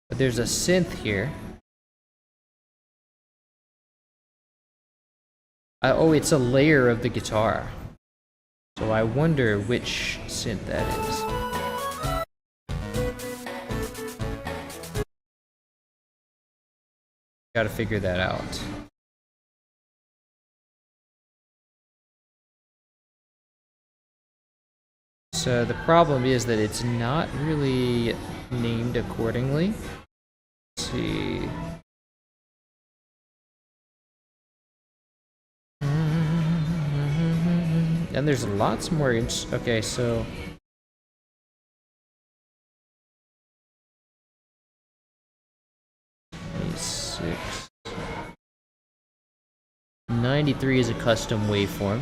Speaker 1: But there's a synth here. Oh, it's a layer of the guitar. So I wonder which synth that is. Gotta figure that out. So the problem is that it's not really named accordingly. Let's see. And there's lots more. Okay, so 26. 93 is a custom waveform.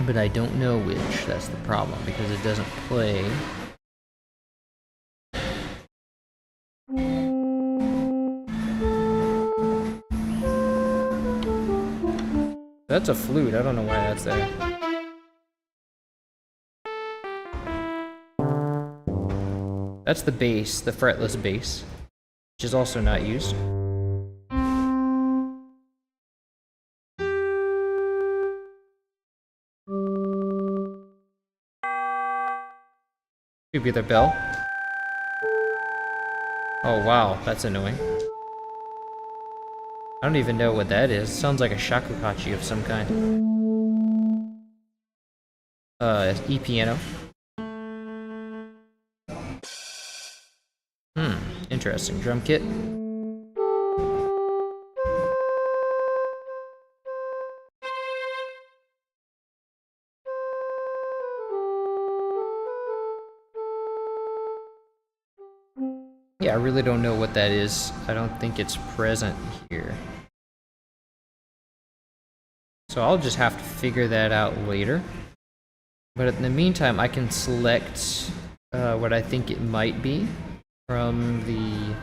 Speaker 1: But I don't know which, that's the problem, because it doesn't play. That's a flute, I don't know why that's there. That's the bass, the fretless bass, which is also not used. Tubular bell. Oh wow, that's annoying. I don't even know what that is. Sounds like a shakuhachi of some kind. E-piano. Interesting. Drum kit. Yeah, I really don't know what that is. I don't think it's present here. So I'll just have to figure that out later. But in the meantime, I can select what I think it might be from the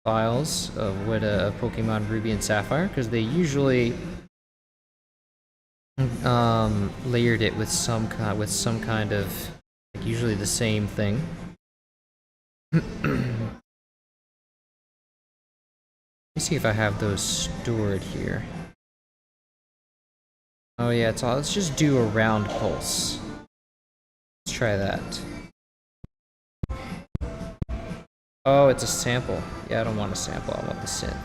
Speaker 1: files of what a Pokemon Ruby and Sapphire, because they usually layered it with some kind of, like, usually the same thing. Let's see if I have those stored here. Oh yeah, it's all. Let's just do a round pulse. Let's try that. Oh, it's a sample. Yeah, I don't want a sample. I want the synth.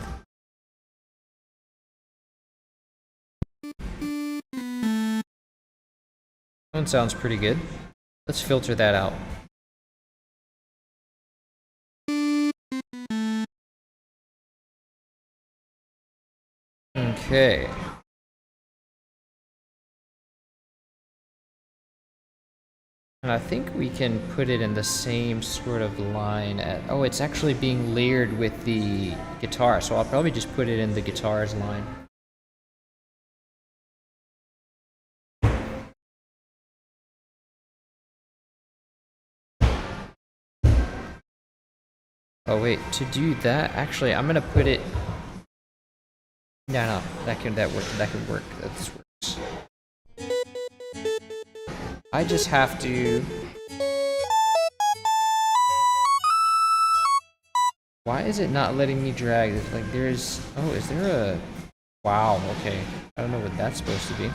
Speaker 1: That one sounds pretty good. Let's filter that out. Okay. And I think we can put it in the same sort of line at... Oh, it's actually being layered with the guitar, so I'll probably just put it in the guitar's line. Oh wait, to do that, actually, I'm gonna put it... No, that could work. This works. I just have to... Why is it not letting me drag? Like there's... Oh, is there a... Wow, okay. I don't know what that's supposed to be.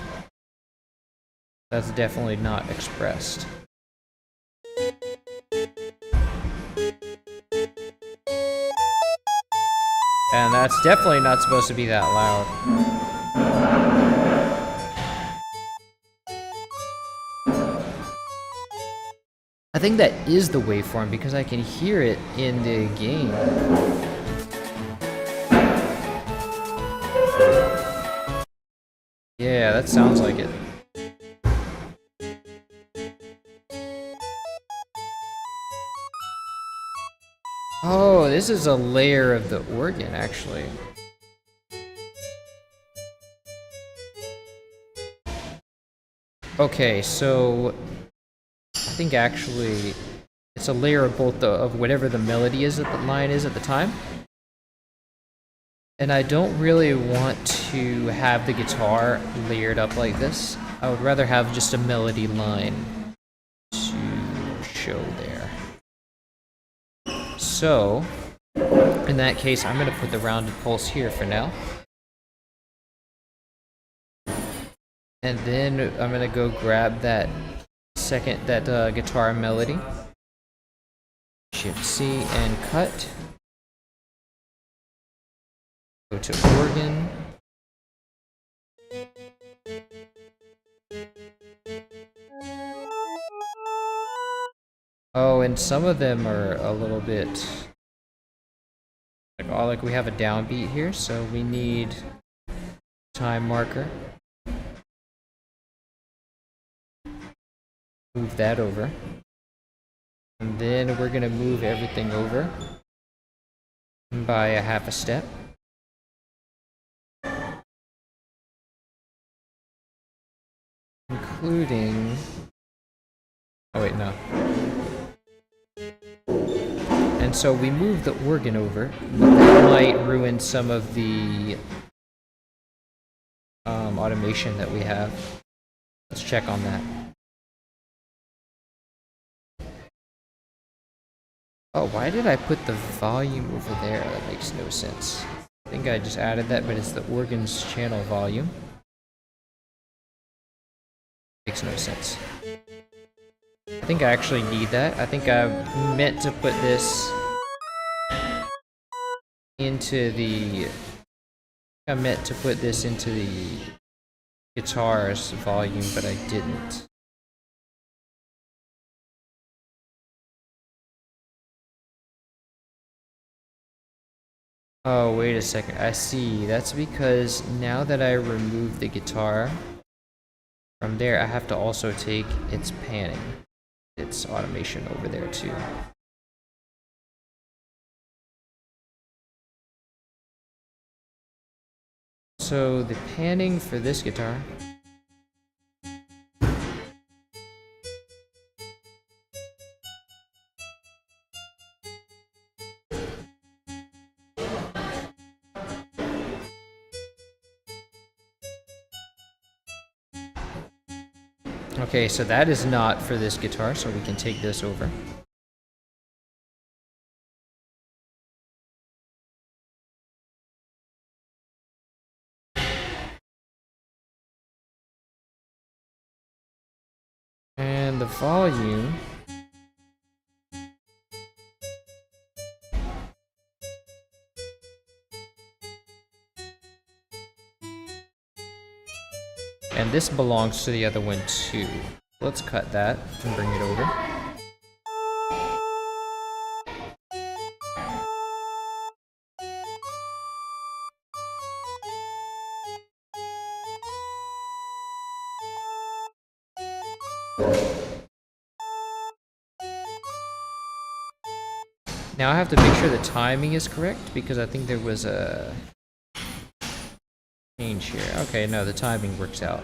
Speaker 1: That's definitely not expressed. And that's definitely not supposed to be that loud. I think that is the waveform because I can hear it in the game. Yeah, that sounds like it. Oh, this is a layer of the organ, actually. Okay, so I think actually it's a layer of both of whatever the melody is that the line is at the time. And I don't really want to have the guitar layered up like this. I would rather have just a melody line to show there. So, in that case, I'm going to put the rounded pulse here for now. And then I'm going to go grab that guitar melody. Shift C and cut. Go to organ. Oh, and some of them are a little bit like we have a downbeat here, so we need time marker. Move that over. And then we're gonna move everything over by a half a step. Including... Oh wait, no. And so we move the organ over, but that might ruin some of the automation that we have. Let's check on that. Oh, why did I put the volume over there? That makes no sense. I think I just added that, but it's the organ's channel volume. Makes no sense. I think I actually need that. I think I meant to put this into the... I meant to put this into the guitar's volume, but I didn't. Oh, wait a second. I see. That's because now that I remove the guitar from there, I have to also take its panning, its automation over there too. So the panning for this guitar. Okay, so that is not for this guitar, so we can take this over. And the volume. And this belongs to the other one too. Let's cut that and bring it over. Now I have to make sure the timing is correct because I think there was a change here. Okay, no, the timing works out.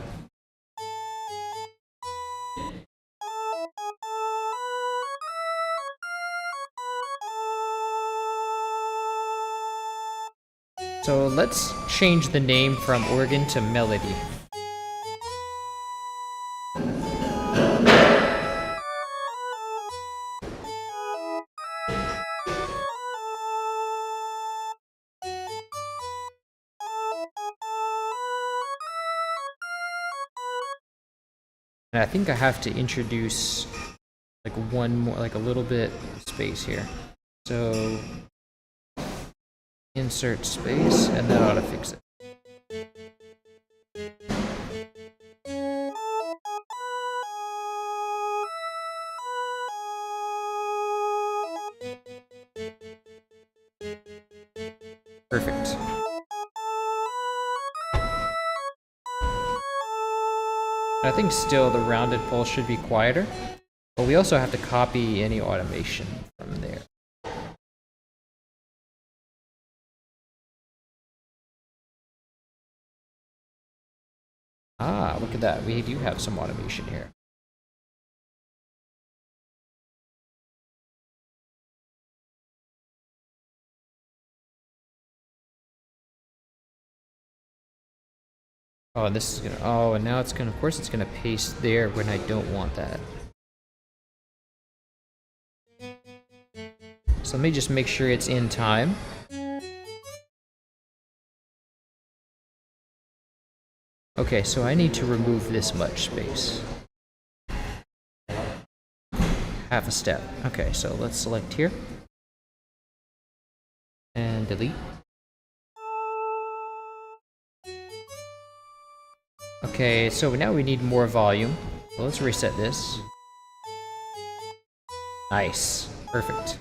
Speaker 1: So let's change the name from organ to melody. And I think I have to introduce like one more, like a little bit of space here. So insert space, and that ought to fix it. Perfect. I think still the rounded pulse should be quieter, but we also have to copy any automation from there. Ah, look at that. We do have some automation here. Oh, and this is gonna, oh, and now it's gonna, of course it's gonna paste there when I don't want that. So let me just make sure it's in time. Okay, so I need to remove this much space. Half a step. Okay, so let's select here. And delete. Okay, so now we need more volume. Well, let's reset this. Nice. Perfect.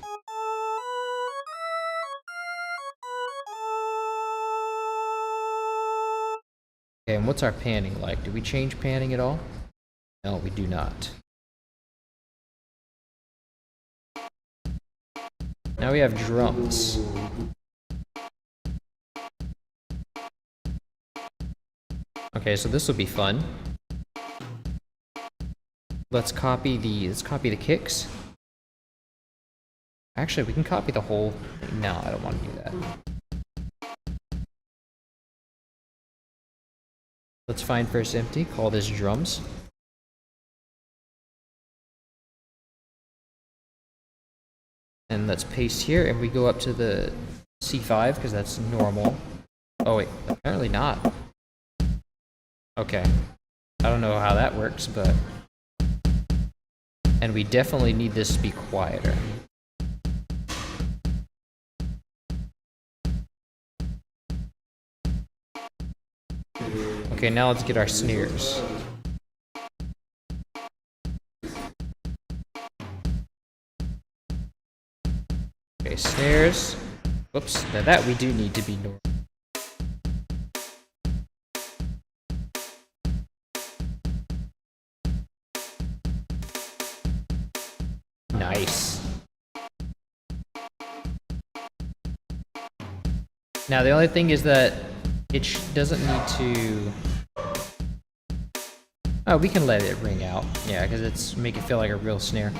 Speaker 1: Okay, and what's our panning like? Do we change panning at all? No, we do not. Now we have drums. Okay, so this will be fun. Let's copy the kicks. Actually, we can copy the whole thing. No, I don't want to do that. Let's find first empty, call this drums. And let's paste here, and we go up to the C5, because that's normal. Oh wait, apparently not. Okay. I don't know how that works, but... And we definitely need this to be quieter. Okay, now let's get our snares. Okay, snares. Whoops, now that we do need to be normal. Nice. Now the only thing is that it doesn't need to... Oh, we can let it ring out. Yeah, because it's make it feel like a real snare.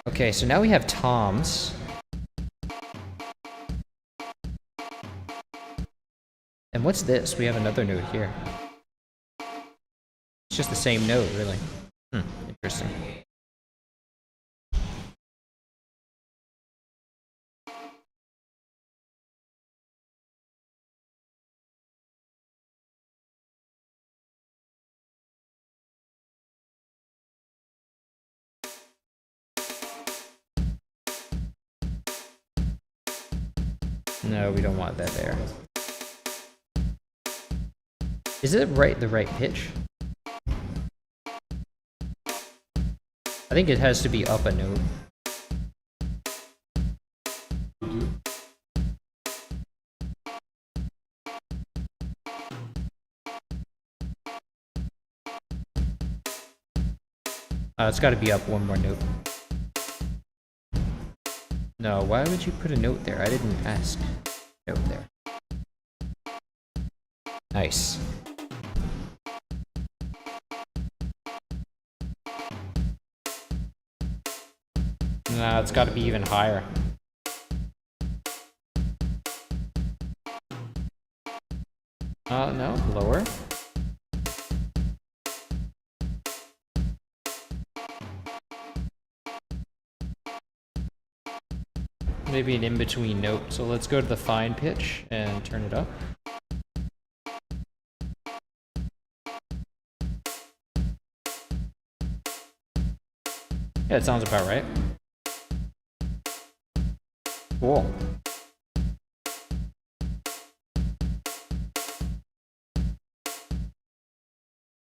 Speaker 1: Okay, so now we have toms. And what's this? We have another note here. It's just the same note, really. Interesting. No, we don't want that there. Is it the right pitch? I think it has to be up a note. It's got to be up one more note. No, why would you put a note there? I didn't ask. Note there. Nice. No, it's got to be even higher. No, lower. Maybe an in-between note. So let's go to the fine pitch and turn it up. Yeah, it sounds about right. Cool.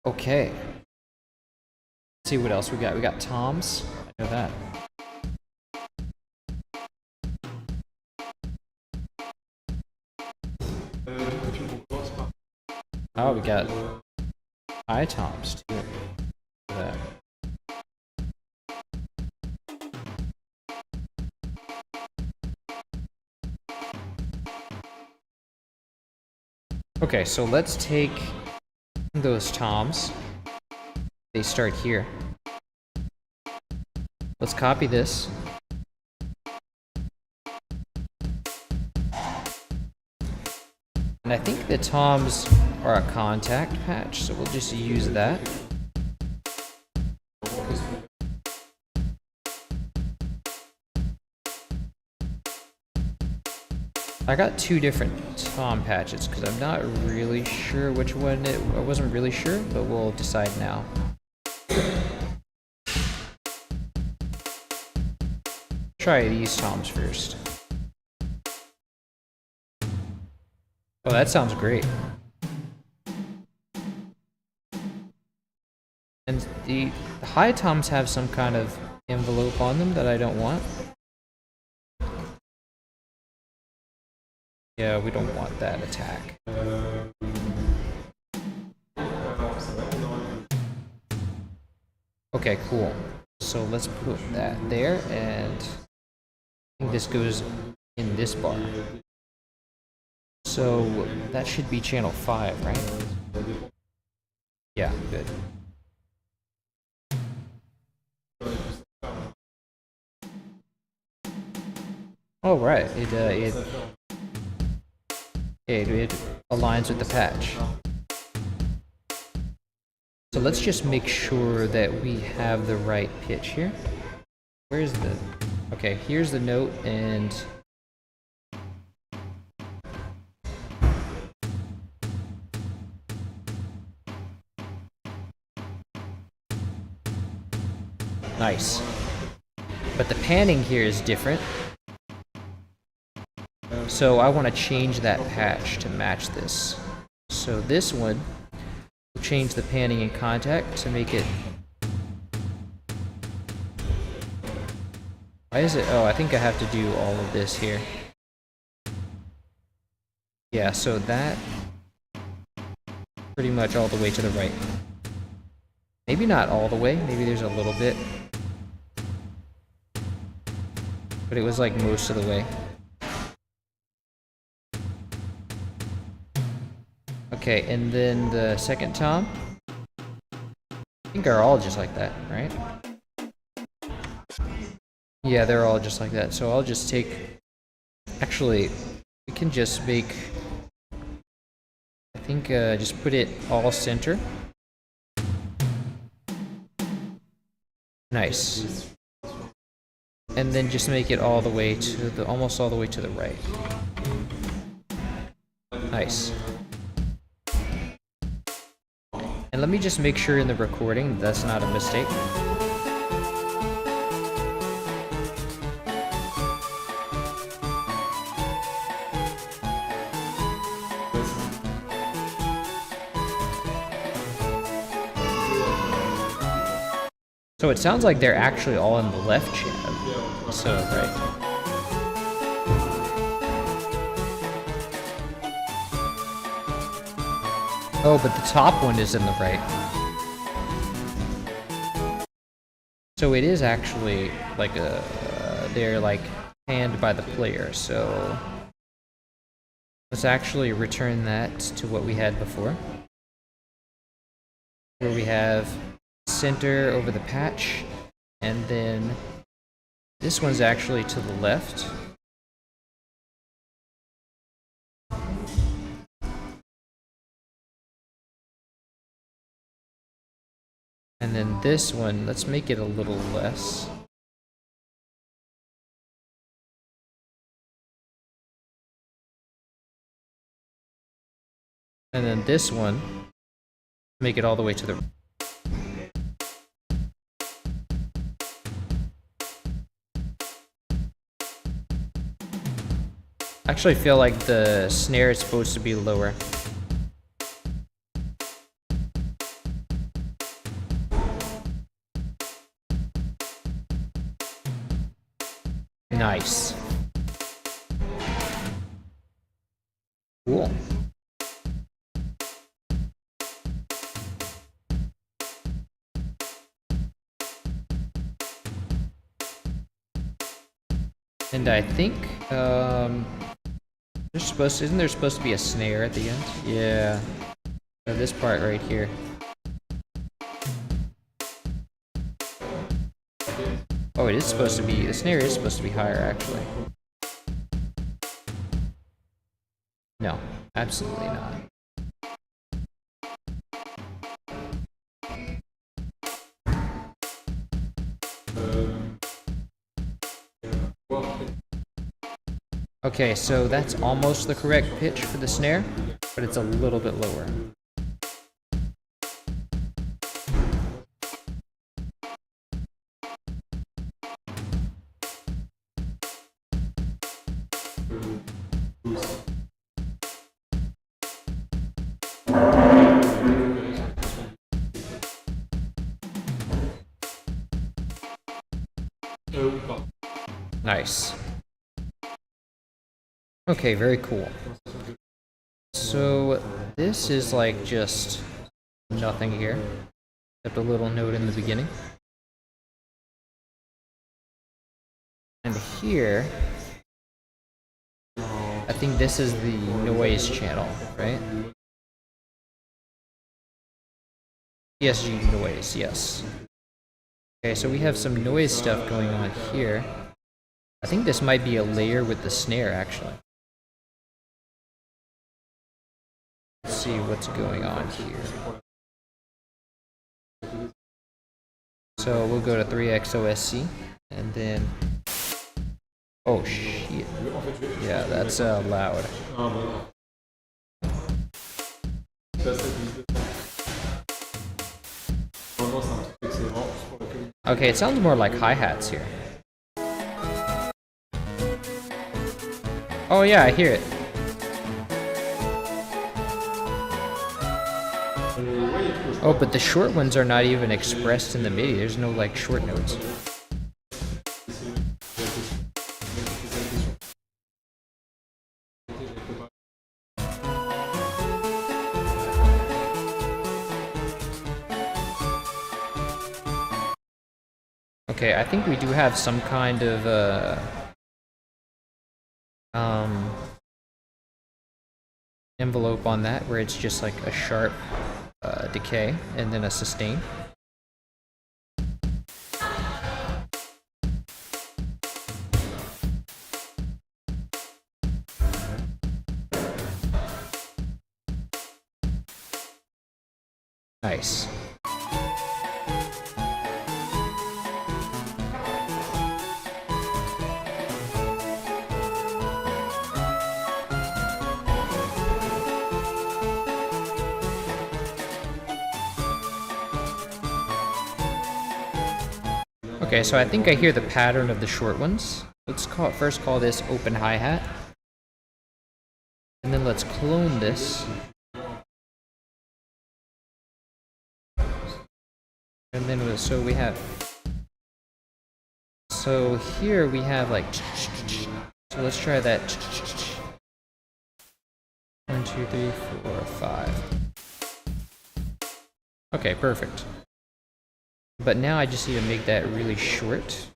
Speaker 1: Okay. Let's see what else we got. We got toms. I know that. Oh, we got high toms too. That. Okay, so let's take those toms. They start here. Let's copy this. And I think the toms are a contact patch, so we'll just use that. I got two different tom patches because I'm not really sure which one I wasn't really sure, but we'll decide now. Try these toms first. Oh, that sounds great. And the high toms have some kind of envelope on them that I don't want. Yeah, we don't want that attack. Okay, cool. So let's put that there, and I think this goes in this bar. So that should be channel 5, right? Yeah, good. Oh, right. It aligns with the patch. So let's just make sure that we have the right pitch here. Where's the... Okay, here's the note, and... Nice. But the panning here is different. So I want to change that patch to match this. So this one, we'll change the panning and contact to make it... Why is it? Oh, I think I have to do all of this here. Yeah, so that pretty much all the way to the right. Maybe not all the way, maybe there's a little bit. But it was like most of the way. Okay, and then the second tom, I think are all just like that, right? Yeah, they're all just like that. So I'll just take, actually, we can just make, I think just put it all center. Nice. And then just make it all the way to the, almost all the way to the right. Nice. And let me just make sure in the recording that's not a mistake. So it sounds like they're actually all in the left channel. So, right. Oh, but the top one is in the right. So it is actually like a, they're like panned by the player. So let's actually return that to what we had before. Where we have center over the patch, and then this one's actually to the left. And then this one, let's make it a little less. And then this one, make it all the way to the... I actually feel like the snare is supposed to be lower. Nice. Cool. And I think, isn't there supposed to be a snare at the end? Yeah. This part right here. Oh, it is supposed to be, the snare is supposed to be higher, actually. No, absolutely not. Okay, so that's almost the correct pitch for the snare, but it's a little bit lower. Nice. Okay, very cool. So this is like just nothing here, except a little note in the beginning. And here, I think this is the noise channel, right? ESG noise, yes. Okay, so we have some noise stuff going on here. I think this might be a layer with the snare, actually. Let's see what's going on here. So we'll go to 3XOSC, and then... Oh, shit. Yeah, that's loud. Okay, it sounds more like hi-hats here. Oh yeah, I hear it. Oh, but the short ones are not even expressed in the MIDI. There's no like short notes. Okay, I think we do have some kind of envelope on that where it's just like a sharp decay and then a sustain. Nice. Okay, so I think I hear the pattern of the short ones. Let's first call this open hi-hat. And then let's clone this. And then, so we have... So here we have like... So let's try that. 1, 2, 3, 4, 5. Okay, perfect. But now I just need to make that really short.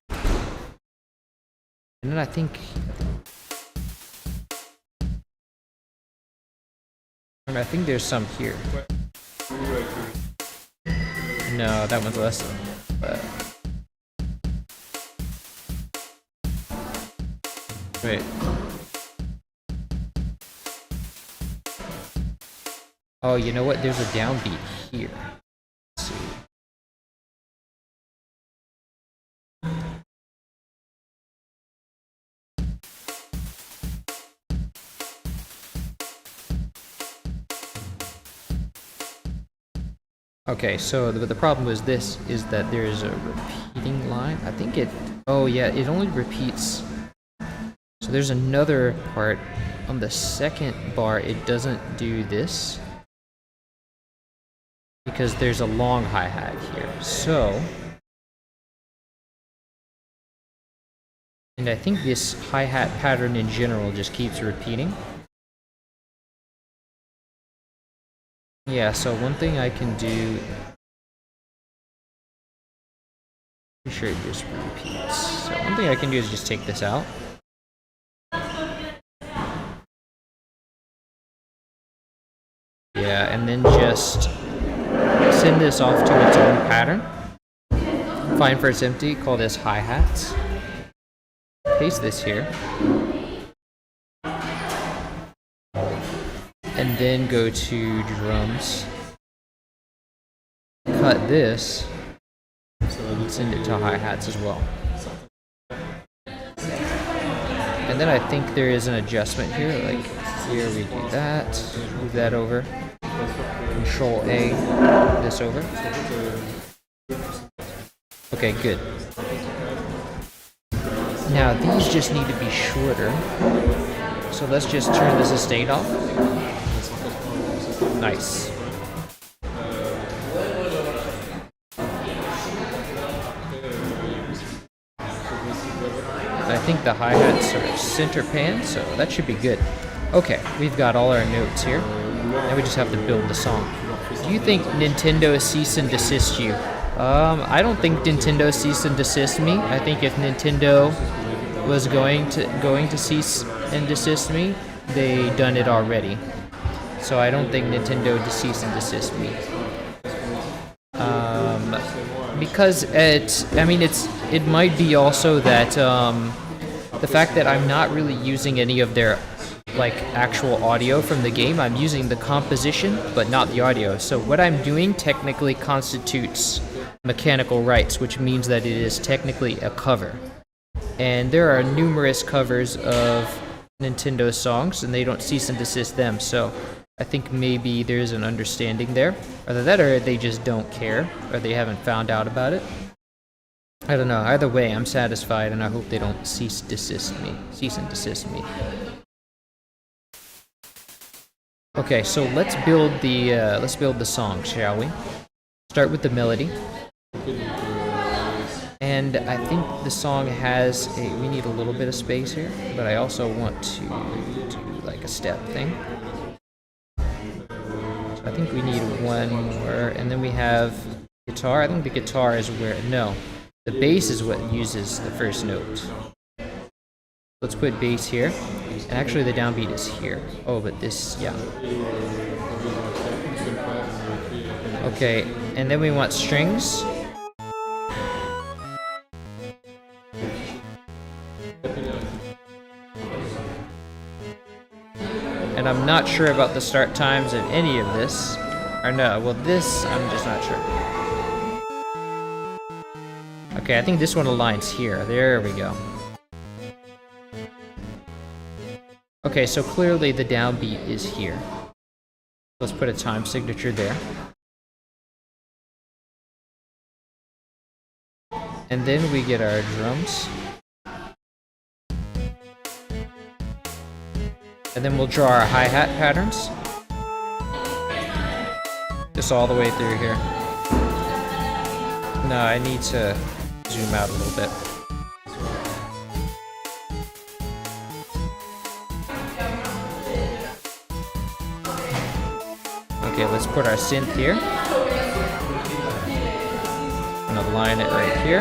Speaker 1: And then I think there's some here. No, that one's less than, but... Wait. Oh, you know what? There's a downbeat here. Let's see. Okay, so the problem with this is that there's a repeating line. I think it... Oh yeah, it only repeats... So So there's another part on the second bar. It doesn't do this because there's a long hi-hat here. So, and I think this hi-hat pattern in general just keeps repeating. Yeah, so one thing I can do, pretty sure it just repeats. So one thing I can do is just take this out. Yeah, and then just send this off to its own pattern. Find for its empty, call this hi-hats. Paste this here. And then go to drums. Cut this. And send it to hi-hats as well. And then I think there is an adjustment here, like here we do that, move that over, Control A, this over. Okay, good. Now these just need to be shorter, so let's just turn the sustain off. Nice. I think the hi-hats are center pan, so that should be good. Okay, we've got all our notes here. Now we just have to build the song. Do you think Nintendo cease and desist you? I don't think Nintendo cease and desist me. I think if Nintendo was going to cease and desist me, they done it already. So I don't think Nintendo cease and desist me. Because it might be also that the fact that I'm not really using any of their like actual audio from the game. I'm using the composition, but not the audio. So what I'm doing technically constitutes mechanical rights, which means that it is technically a cover. And there are numerous covers of Nintendo songs, and they don't cease and desist them. So I think maybe there's an understanding there. Either that or they just don't care, or they haven't found out about it. I don't know. Either way, I'm satisfied, and I hope they don't cease and desist me. Okay, so let's build the song, shall we? Start with the melody. And I think the song has we need a little bit of space here, but I also want to do like a step thing. So I think we need one more, and then we have guitar. I think the guitar is the bass is what uses the first note. Let's put bass here. And actually the downbeat is here. Oh, but this, yeah. Okay, and then we want strings. And I'm not sure about the start times of any of this. Or no, well this, I'm just not sure. Okay, I think this one aligns here. There we go. Okay, so clearly the downbeat is here. Let's put a time signature there. And then we get our drums. And then we'll draw our hi-hat patterns. Just all the way through here. No, I need to zoom out a little bit. Okay, let's put our synth here. And align it right here.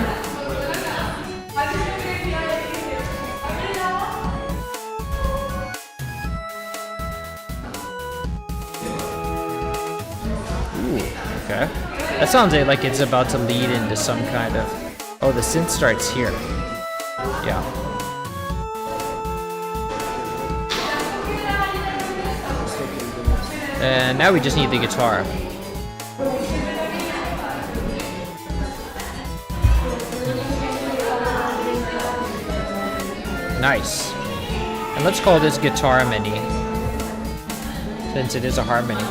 Speaker 1: Ooh, okay. That sounds like it's about to lead into some kind of... Oh, the synth starts here. Yeah. And now we just need the guitar. Nice. And let's call this guitar harmony, since it is a harmony.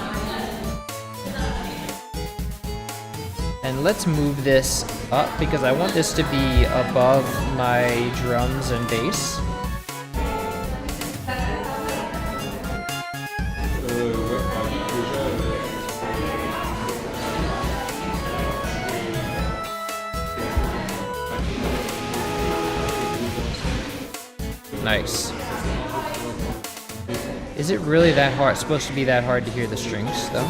Speaker 1: And let's move this up because I want this to be above my drums and bass. Nice. Is it really that hard? It's supposed to be that hard to hear the strings, though?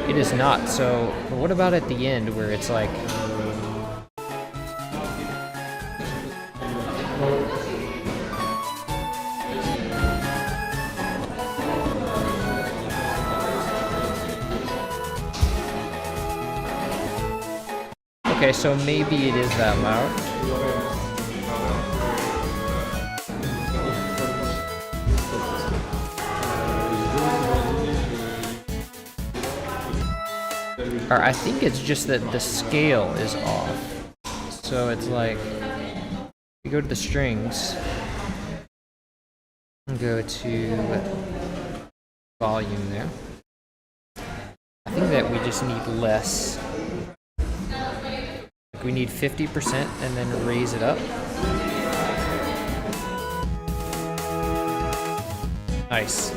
Speaker 1: It is not, so but what about at the end where it's like... Okay, so maybe it is that loud. Or I think it's just that the scale is off. So it's like, you go to the strings, and go to volume there. I think that we just need less. Like we need 50% and then raise it up. Nice.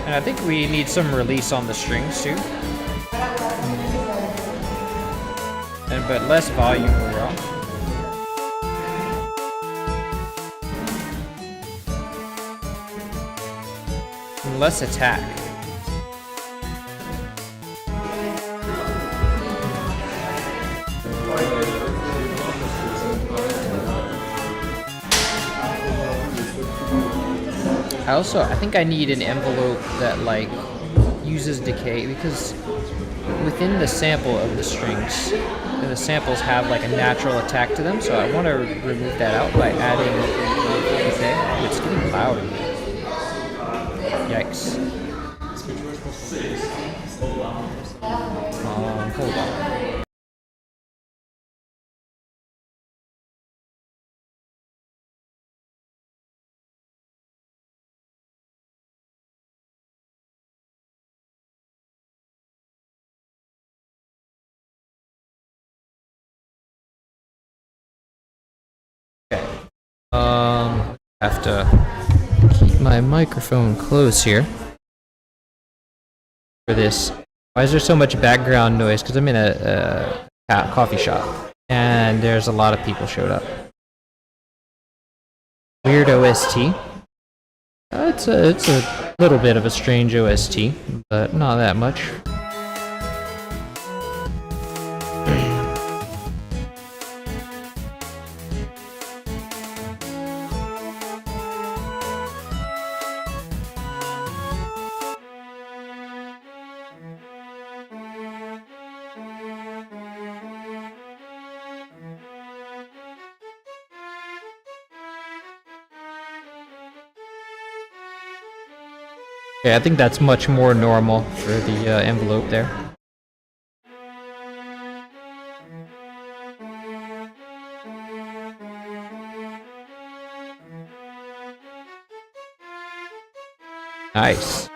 Speaker 1: And I think we need some release on the strings too. But less volume overall. And less attack. I think I need an envelope that like uses decay, because within the sample of the strings, the samples have like a natural attack to them, so I want to remove that out by adding decay. Oh, it's getting loud in here. Yikes. Hold on. Have to keep my microphone close here for this. Why is there so much background noise? Because I'm in a coffee shop and there's a lot of people showed up. Weird OST. It's a little bit of a strange OST, but not that much. Okay, I think that's much more normal for the envelope there. Nice.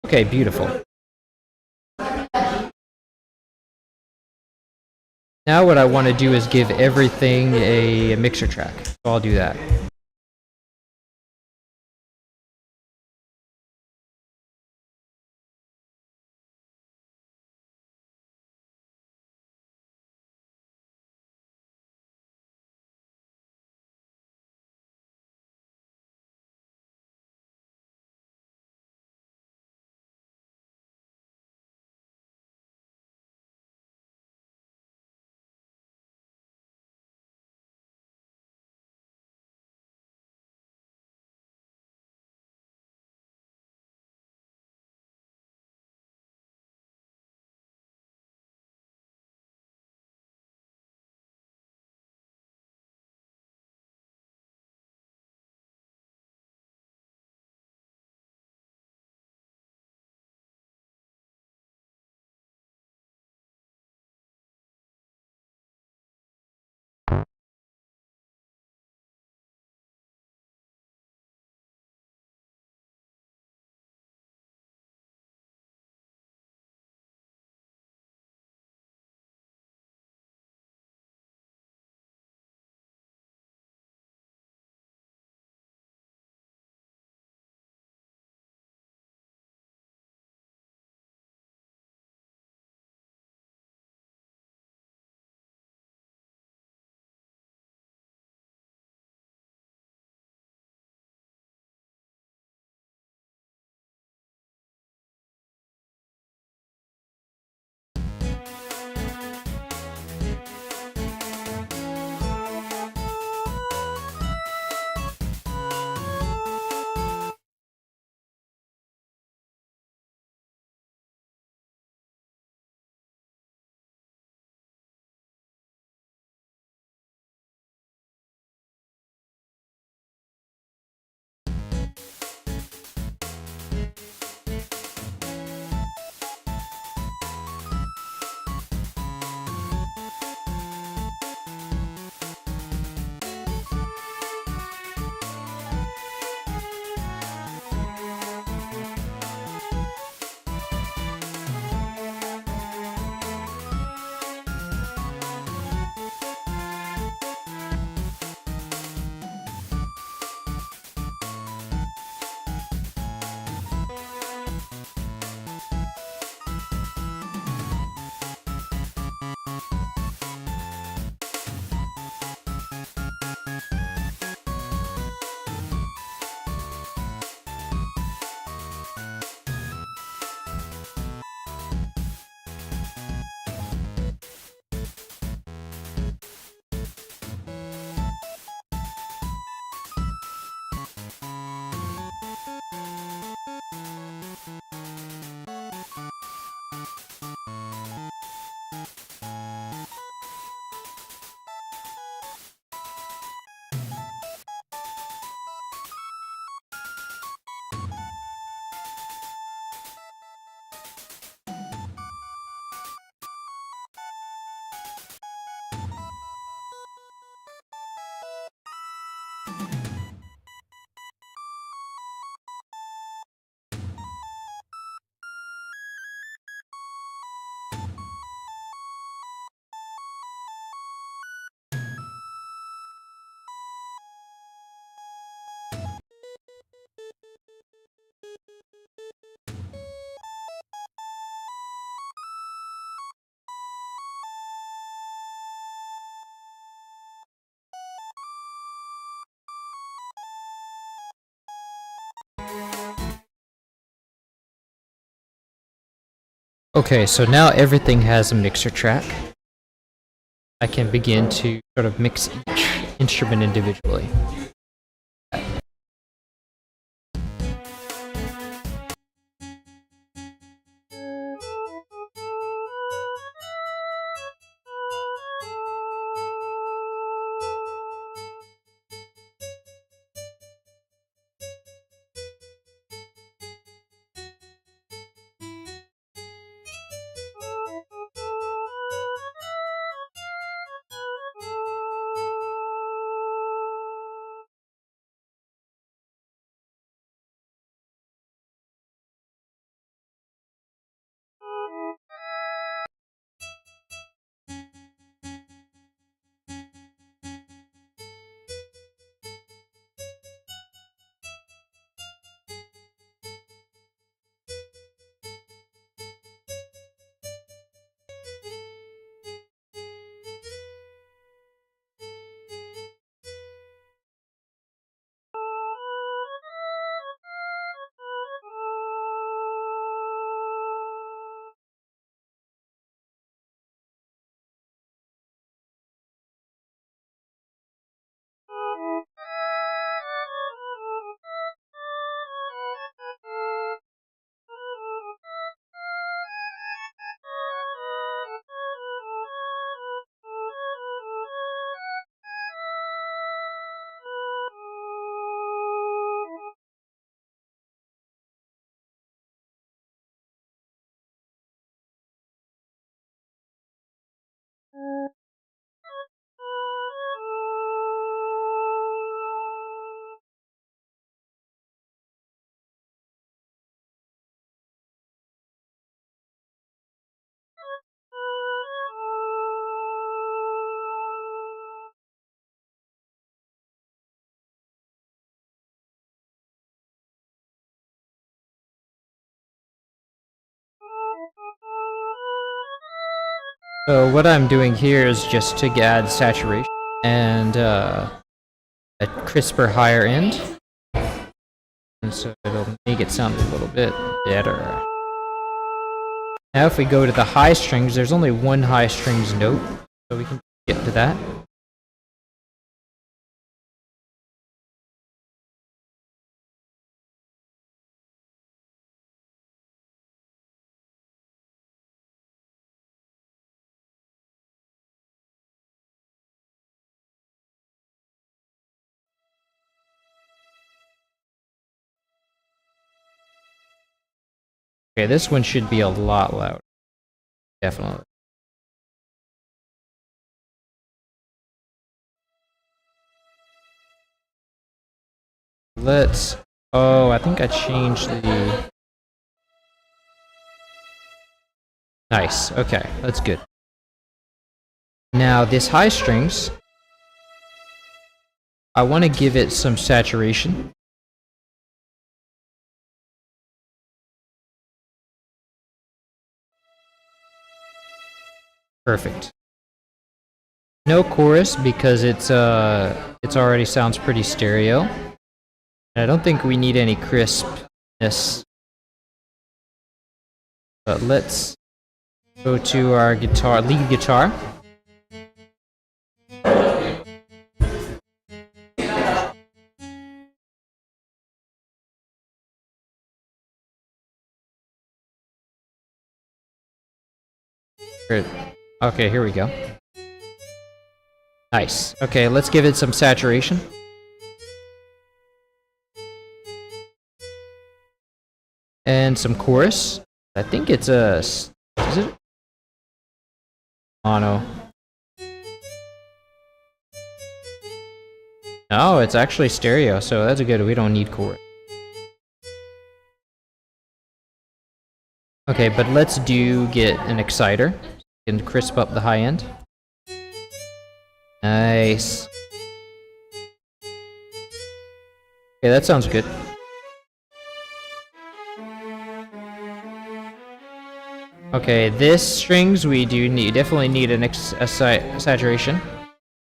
Speaker 1: Okay, beautiful. Now what I want to do is give everything a mixer track. So I'll do that. Okay, so now everything has a mixer track. I can begin to sort of mix each instrument individually. So what I'm doing here is just to add saturation and a crisper higher end, and so it'll make it sound a little bit better. Now if we go to the high strings, there's only one high strings note, so we can get to that. Okay, this one should be a lot louder. Definitely. Let's... Oh, I think I changed the... Nice, okay, that's good. Now, this high strings, I want to give it some saturation. Perfect. No chorus because it's already sounds pretty stereo. And I don't think we need any crispness. But let's go to our guitar, lead guitar. Great. Okay, here we go. Nice. Okay, let's give it some saturation. And some chorus. I think it's a... Is it? Mono. No, it's actually stereo, so that's good. We don't need chorus. Okay, but let's get an exciter and crisp up the high end. Nice. Okay, that sounds good. Okay, this strings we definitely need a saturation.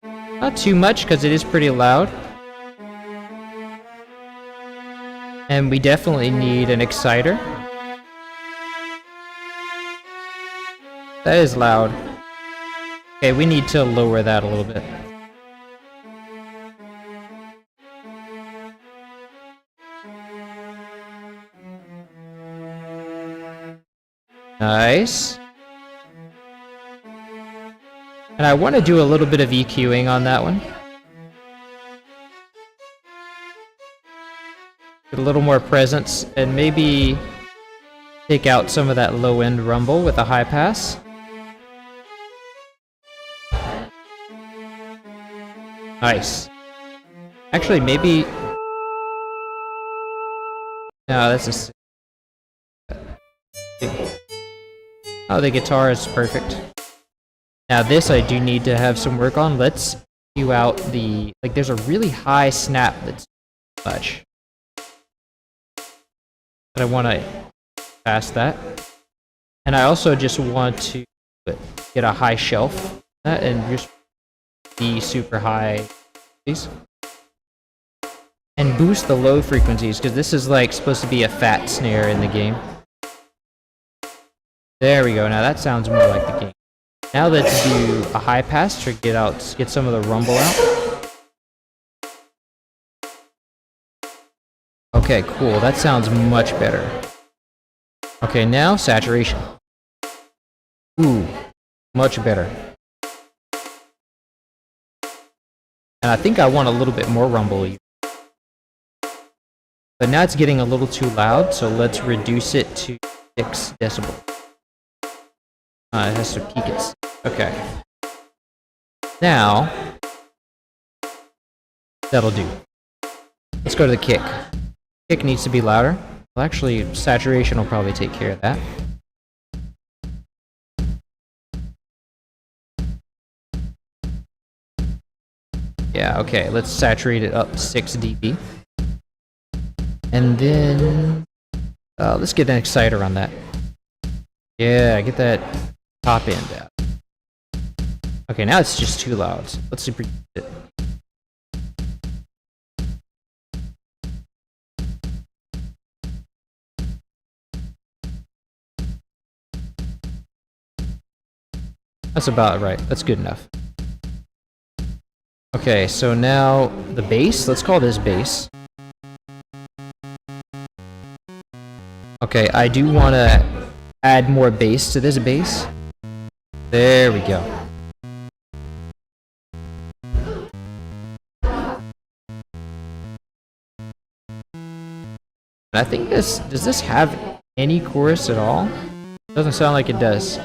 Speaker 1: Not too much because it is pretty loud. And we definitely need an exciter. That is loud. Okay, we need to lower that a little bit. Nice. And I want to do a little bit of EQing on that one. Get a little more presence and maybe take out some of that low end rumble with a high pass. Nice. Actually, maybe... No, that's a... Oh, the guitar is perfect. Now this I do need to have some work on. Let's EQ out the... Like, there's a really high snap that's too much. But I want to pass that. And I also just want to get a high shelf and just be super high, please. And boost the low frequencies, because this is like supposed to be a fat snare in the game. There we go. Now that sounds more like the game. Now let's do a high pass to get some of the rumble out. Okay, cool. That sounds much better. Okay, now saturation. Ooh, much better. And I think I want a little bit more rumble. But now it's getting a little too loud, so let's reduce it to 6 decibels. It has to peak it. Okay. Now, that'll do. Let's go to the kick. Kick needs to be louder. Well, actually, saturation will probably take care of that. Yeah, okay, let's saturate it up 6 dB. And then, let's get an exciter on that. Yeah, get that top end out. Okay, now it's just too loud. So let's super it. That's about right. That's good enough. Okay, so now the bass. Let's call this bass. Okay, I do want to add more bass to this bass. There we go. I think does this have any chorus at all? Doesn't sound like it does.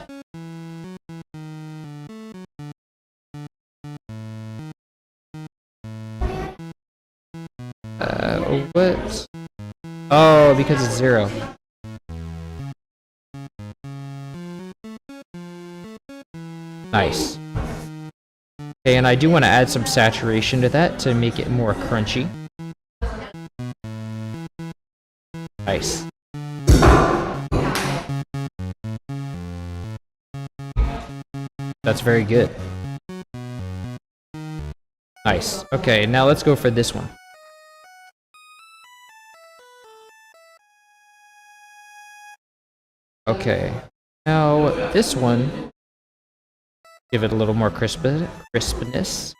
Speaker 1: What? Oh, because it's 0. Nice. Okay, and I do want to add some saturation to that to make it more crunchy. Nice. That's very good. Nice. Okay, now let's go for this one. Okay. Now, this one, give it a little more crispness.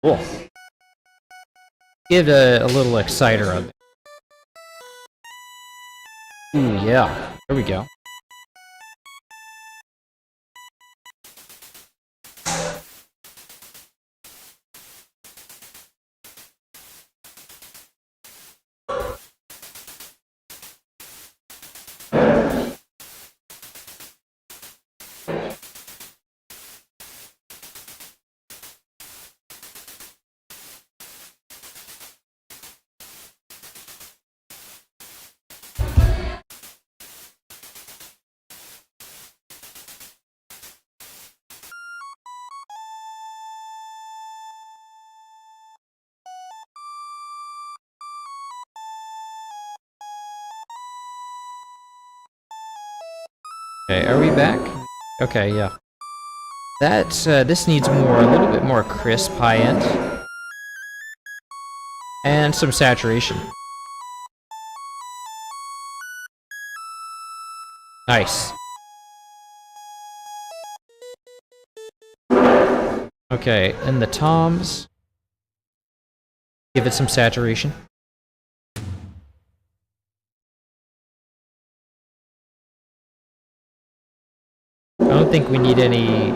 Speaker 1: Cool. Give a little exciter on it. Ooh, yeah. There we go. Okay, are we back? Okay, yeah. This needs a little bit more crisp high end. And some saturation. Nice. Okay, and the toms. Give it some saturation. I don't think we need any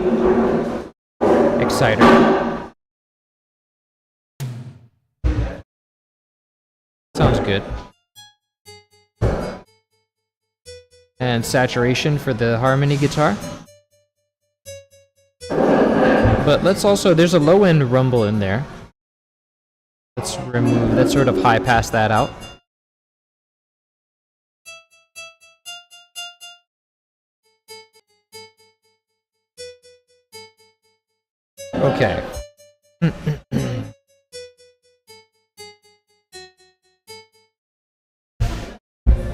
Speaker 1: exciter. Sounds good. And saturation for the harmony guitar. But let's also, there's a low end rumble in there. Let's remove, let's sort of high pass that out. Okay.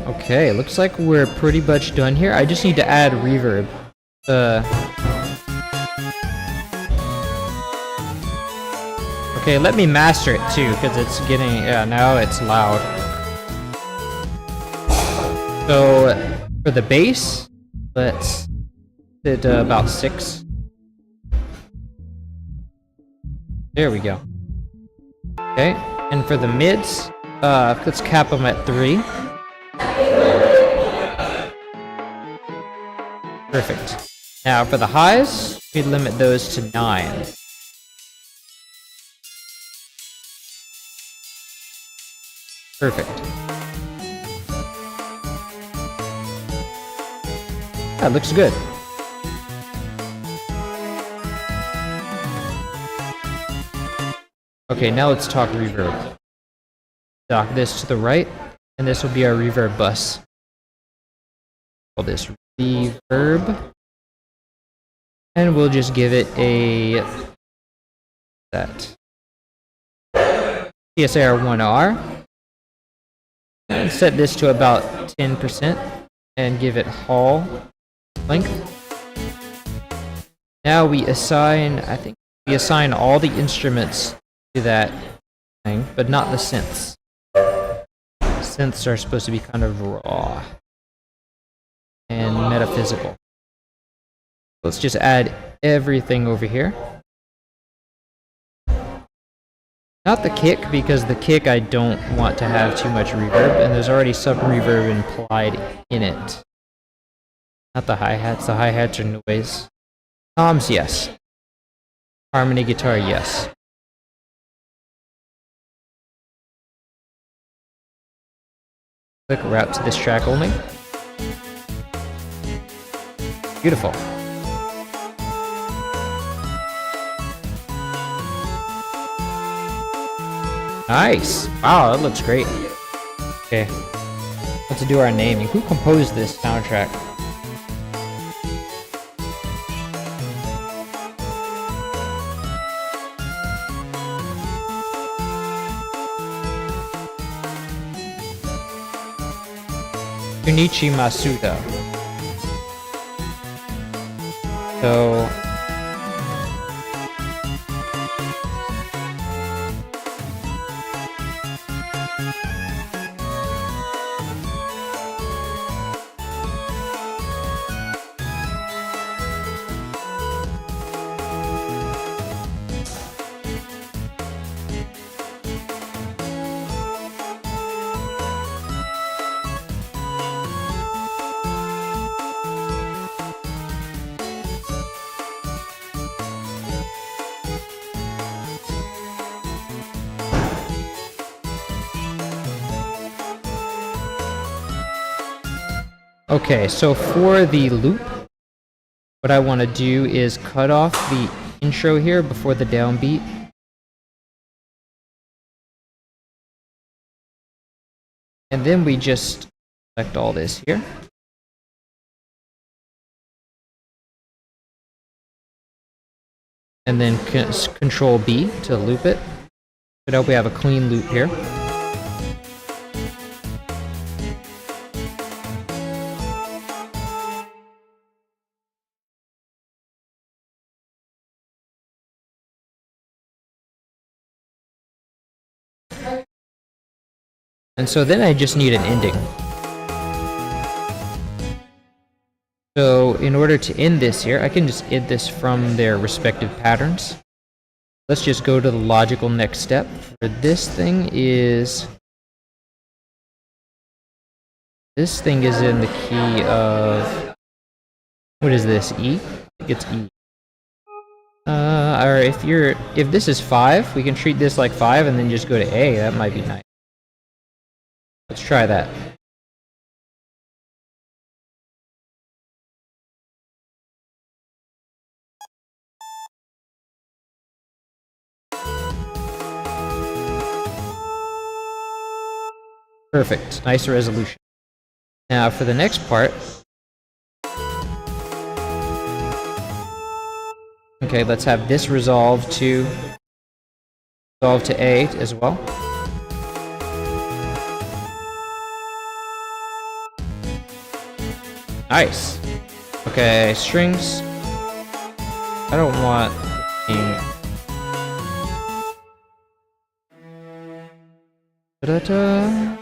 Speaker 1: Okay, looks like we're pretty much done here. I just need to add reverb. Okay, let me master it too, because it's getting, yeah, now it's loud. So, for the bass, let's hit about 6. There we go. Okay, and for the mids, let's cap them at 3. Perfect. Now for the highs, we limit those to 9. Perfect. That looks good. Okay, now let's talk reverb. Dock this to the right, and this will be our reverb bus. Call this reverb. And we'll just give it a PSAR 1R. And set this to about 10% and give it hall length. Now we assign, I think we assign all the instruments to that thing, but not the synths. Synths are supposed to be kind of raw and metaphysical. Let's just add everything over here. Not the kick, because the kick I don't want to have too much reverb, and there's already some reverb implied in it. Not the hi-hats, the hi-hats are noise. Toms, yes. Harmony guitar, yes. Click route to this track only. Beautiful. Nice! Wow, that looks great. Okay. Let's do our naming. Who composed this soundtrack? Junichi Masuda. So okay, so for the loop, what I want to do is cut off the intro here before the downbeat. And then we just select all this here. And then Control B to loop it. So now we have a clean loop here. And so then I just need an ending. So in order to end this here, I can just end this from their respective patterns. Let's just go to the logical next step. For this thing is... This thing is in the key of... What is this, E? I think it's E. Or if this is 5, we can treat this like 5 and then just go to A. That might be nice. Let's try that. Perfect. Nice resolution. Now for the next part. Okay, let's have this resolve to A as well. Nice. Okay, strings. I don't want da-da-da.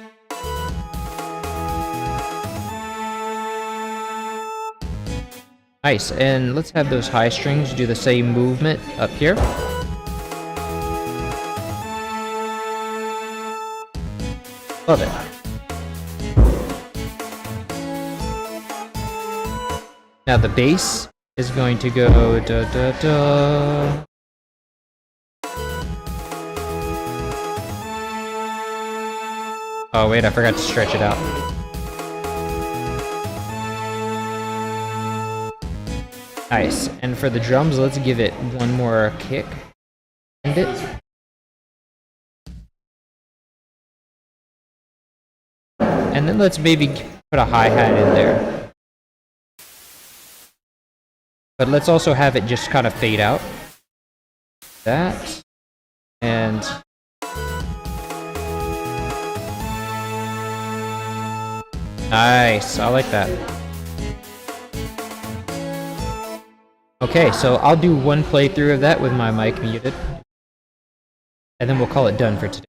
Speaker 1: Nice, and let's have those high strings do the same movement up here. Love it. Now the bass is going to go da da da. Oh wait, I forgot to stretch it out. Nice. And for the drums, let's give it one more kick. End it. And then let's maybe put a hi-hat in there. But let's also have it just kind of fade out. That. And... Nice. I like that. Okay, so I'll do one playthrough of that with my mic muted. And then we'll call it done for today.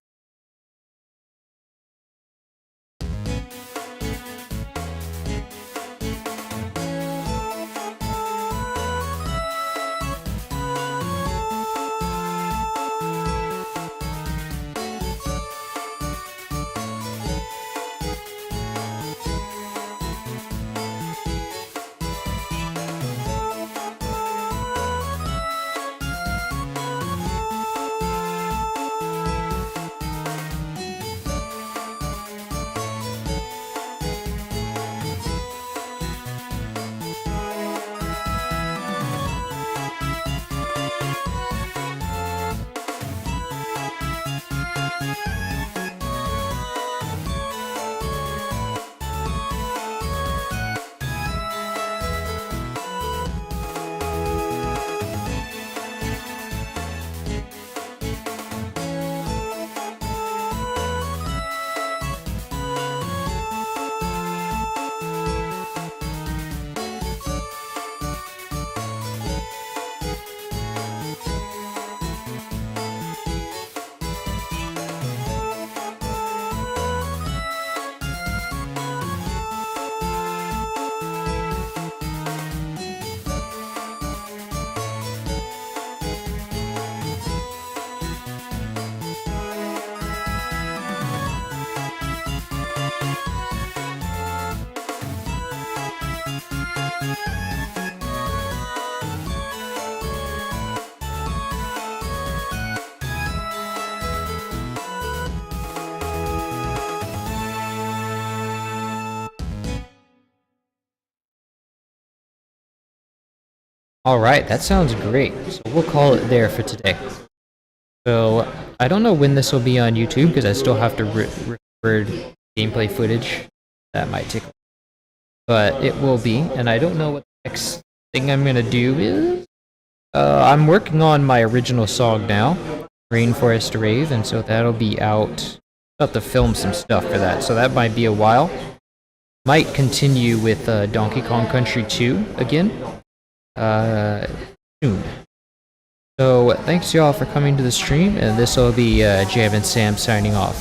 Speaker 1: Alright, that sounds great. So we'll call it there for today. So, I don't know when this will be on YouTube because I still have to record gameplay footage. That might take a while. But it will be, and I don't know what the next thing I'm gonna do is. I'm working on my original song now, Rainforest Rave, and so that'll be out. I'll have to film some stuff for that, so that might be a while. Might continue with Donkey Kong Country 2 again. Soon. So thanks y'all for coming to the stream, and this will be Jam and Sam signing off.